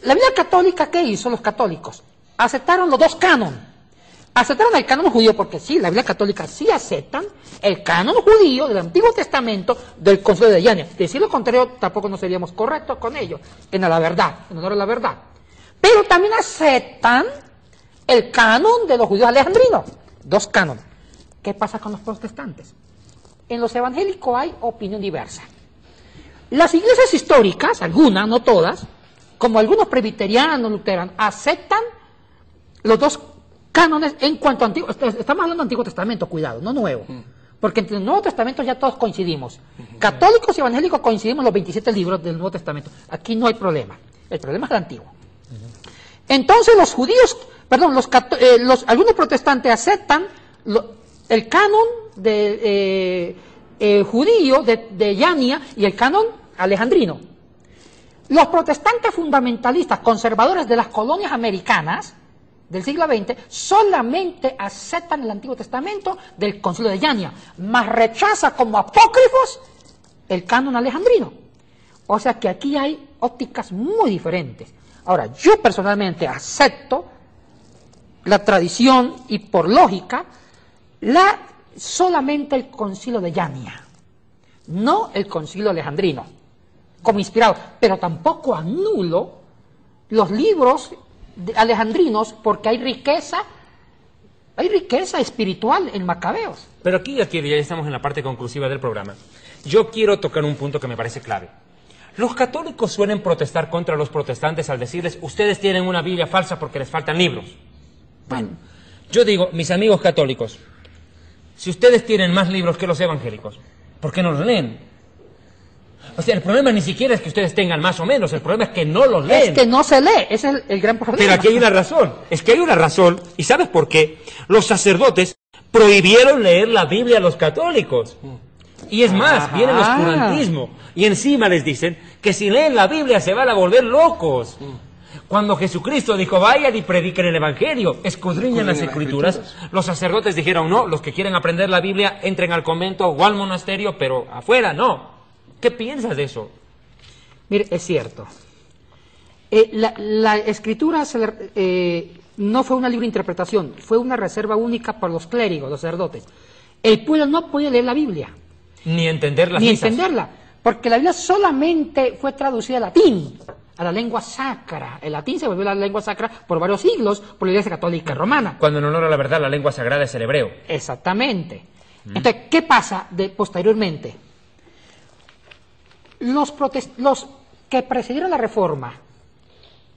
la Biblia católica, ¿qué hizo los católicos? Aceptaron los dos cánones. Aceptaron el canon judío, porque sí, la Biblia católica sí aceptan el canon judío del Antiguo Testamento del Concilio de Yania. Decir lo contrario tampoco no seríamos correctos con ellos, en la verdad, en honor a la verdad. Pero también aceptan el canon de los judíos alejandrinos, dos cánones. ¿Qué pasa con los protestantes? En los evangélicos hay opinión diversa. Las iglesias históricas, algunas, no todas, como algunos presbiterianos, luteranos, aceptan los dos cánones en cuanto a Antiguo. Estamos hablando de Antiguo Testamento, cuidado, no Nuevo. Porque entre el Nuevo Testamento ya todos coincidimos. Católicos y evangélicos coincidimos en los 27 libros del Nuevo Testamento. Aquí no hay problema. El problema es el Antiguo. Entonces los judíos, perdón, algunos protestantes aceptan el canon judío de Yania y el canon alejandrino. Los protestantes fundamentalistas, conservadores de las colonias americanas del siglo XX, solamente aceptan el Antiguo Testamento del Concilio de Yania, mas rechaza como apócrifos el canon alejandrino. O sea que aquí hay ópticas muy diferentes. Ahora, yo personalmente acepto la tradición y por lógica solamente el Concilio de Yania, no el Concilio alejandrino, como inspirado, pero tampoco anulo los libros alejandrinos, porque hay riqueza espiritual en Macabeos. Pero aquí ya estamos en la parte conclusiva del programa. Yo quiero tocar un punto que me parece clave. Los católicos suelen protestar contra los protestantes al decirles, ustedes tienen una Biblia falsa porque les faltan libros. Bueno, yo digo, mis amigos católicos, si ustedes tienen más libros que los evangélicos, ¿por qué no los leen? O sea, el problema ni siquiera es que ustedes tengan más o menos, el problema es que no los leen. Es que no se lee, ese es el gran problema. Pero aquí hay una razón, es que hay una razón, ¿y sabes por qué? Los sacerdotes prohibieron leer la Biblia a los católicos. Y es más, viene el oscurantismo, y encima les dicen que si leen la Biblia se van a volver locos. Cuando Jesucristo dijo, vayan y prediquen el Evangelio, escudriñen las Escrituras, los sacerdotes dijeron, no, los que quieren aprender la Biblia entren al convento o al monasterio, pero afuera no. ¿Qué piensas de eso? Mire, es cierto. La Escritura no fue una libre interpretación, fue una reserva única para los clérigos, los sacerdotes. El pueblo no podía leer la Biblia. Ni entender las Ni misas. entenderla, porque la Biblia solamente fue traducida al latín, a la lengua sacra. El latín se volvió la lengua sacra por varios siglos por la Iglesia Católica Romana. Cuando en honor a la verdad la lengua sagrada es el hebreo. Exactamente. Entonces, ¿qué pasa posteriormente? Los que precedieron la Reforma,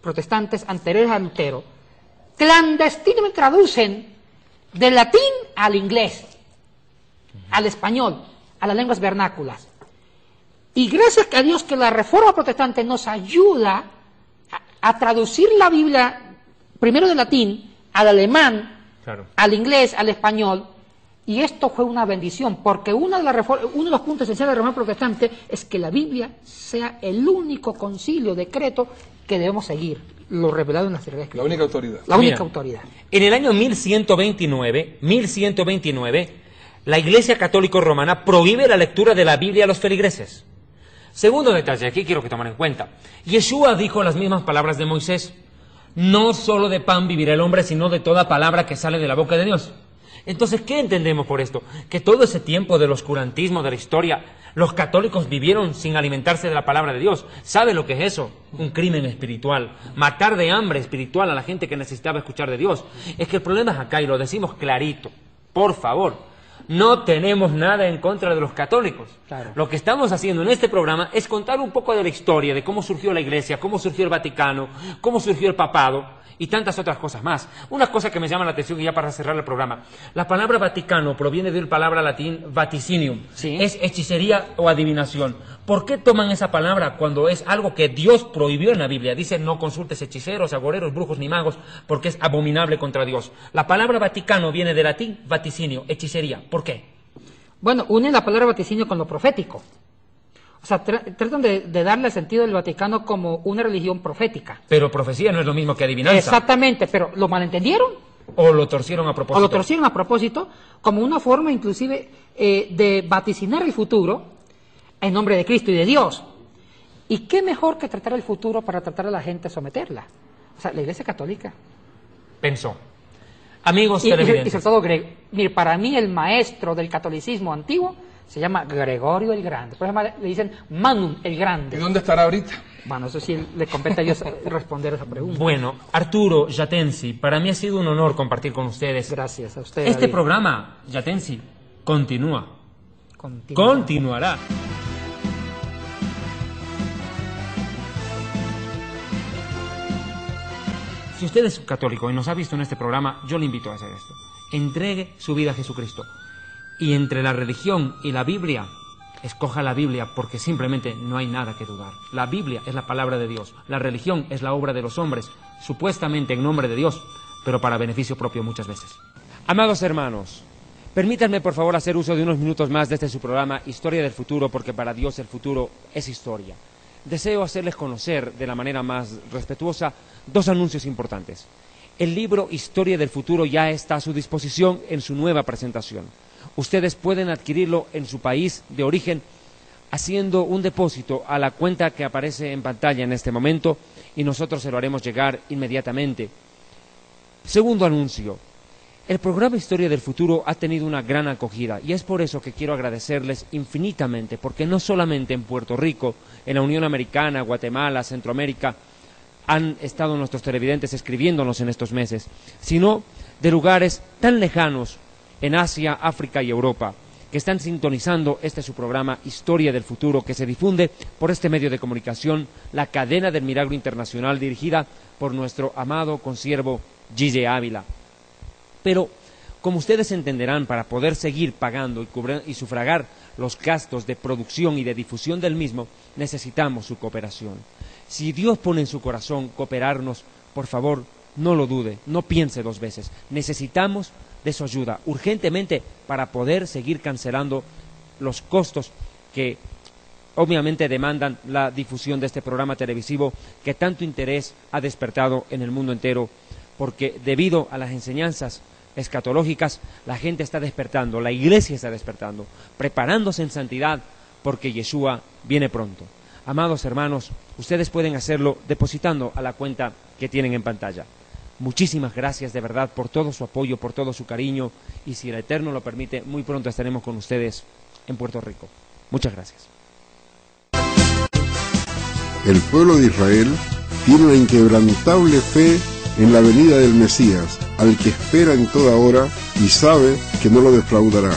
protestantes anteriores a Lutero, clandestinamente traducen del latín al inglés, al español, a las lenguas vernáculas. Y gracias a Dios que la Reforma protestante nos ayuda a traducir la Biblia primero del latín al alemán Claro. al inglés, al español, y esto fue una bendición, porque uno de los puntos esenciales de la Reforma Protestante es que la Biblia sea el único concilio, decreto que debemos seguir, lo revelado en la Sagrada Escritura. La única autoridad. La única Mira, autoridad. En el año 1129, la Iglesia Católica Romana prohíbe la lectura de la Biblia a los feligreses. Segundo detalle, aquí quiero que tomen en cuenta. Yeshua dijo las mismas palabras de Moisés. No solo de pan vivirá el hombre, sino de toda palabra que sale de la boca de Dios. Entonces, ¿qué entendemos por esto? Que todo ese tiempo del oscurantismo, de la historia, los católicos vivieron sin alimentarse de la palabra de Dios. ¿Sabe lo que es eso? Un crimen espiritual. Matar de hambre espiritual a la gente que necesitaba escuchar de Dios. Es que el problema es acá, y lo decimos clarito. Por favor, no tenemos nada en contra de los católicos. Claro. Lo que estamos haciendo en este programa es contar un poco de la historia, de cómo surgió la Iglesia, cómo surgió el Vaticano, cómo surgió el papado y tantas otras cosas más. Una cosa que me llama la atención, y ya para cerrar el programa, la palabra Vaticano proviene de una palabra latín vaticinium, Sí. es hechicería o adivinación. ¿Por qué toman esa palabra cuando es algo que Dios prohibió en la Biblia? Dice, no consultes hechiceros, agoreros, brujos ni magos, porque es abominable contra Dios. La palabra Vaticano viene del latín vaticinio, hechicería. ¿Por qué? Bueno, une la palabra vaticinio con lo profético. O sea, tratan de darle el sentido del Vaticano como una religión profética. Pero profecía no es lo mismo que adivinanza. Exactamente, pero ¿lo malentendieron? O lo torcieron a O propósito. lo torcieron a propósito, como una forma inclusive de vaticinar el futuro en nombre de Cristo y de Dios. ¿Y qué mejor que tratar el futuro para tratar a la gente, someterla? O sea, la Iglesia Católica. Pensó. Amigos Y televidentes. sobre todo, mire, para mí el maestro del catolicismo antiguo se llama Gregorio el Grande. Por ejemplo, le dicen Manum el ¿Y Grande. dónde estará ahorita? Bueno, eso sí le compete a ellos responder esa pregunta. Bueno, Arturo Yatensi, para mí ha sido un honor compartir con ustedes. Gracias a usted. Este David. programa, Yatensi, continúa. Continúa. Continuará. Si usted es católico y nos ha visto en este programa, yo le invito a hacer esto. Entregue su vida a Jesucristo. Y entre la religión y la Biblia, escoja la Biblia porque simplemente no hay nada que dudar. La Biblia es la palabra de Dios. La religión es la obra de los hombres, supuestamente en nombre de Dios, pero para beneficio propio muchas veces. Amados hermanos, permítanme por favor hacer uso de unos minutos más de este su programa Historia del Futuro, porque para Dios el futuro es historia. Deseo hacerles conocer de la manera más respetuosa dos anuncios importantes. El libro Historia del Futuro ya está a su disposición en su nueva presentación. Ustedes pueden adquirirlo en su país de origen haciendo un depósito a la cuenta que aparece en pantalla en este momento y nosotros se lo haremos llegar inmediatamente. Segundo anuncio. El programa Historia del Futuro ha tenido una gran acogida y es por eso que quiero agradecerles infinitamente, porque no solamente en Puerto Rico, en la Unión Americana, Guatemala, Centroamérica, han estado nuestros televidentes escribiéndonos en estos meses, sino de lugares tan lejanos en Asia, África y Europa, que están sintonizando este su programa Historia del Futuro, que se difunde por este medio de comunicación, la Cadena del Milagro Internacional, dirigida por nuestro amado consiervo Gille Ávila. Pero, como ustedes entenderán, para poder seguir pagando y sufragar los gastos de producción y de difusión del mismo, necesitamos su cooperación. Si Dios pone en su corazón cooperarnos, por favor, no lo dude, no piense dos veces. Necesitamos de su ayuda urgentemente para poder seguir cancelando los costos que obviamente demandan la difusión de este programa televisivo que tanto interés ha despertado en el mundo entero, porque debido a las enseñanzas escatológicas, la gente está despertando, la iglesia está despertando, preparándose en santidad, porque Yeshua viene pronto. Amados hermanos, ustedes pueden hacerlo depositando a la cuenta que tienen en pantalla. Muchísimas gracias de verdad por todo su apoyo, por todo su cariño, y si el Eterno lo permite, muy pronto estaremos con ustedes en Puerto Rico. Muchas gracias. El pueblo de Israel tiene una inquebrantable fe en la venida del Mesías, al que espera en toda hora y sabe que no lo defraudará.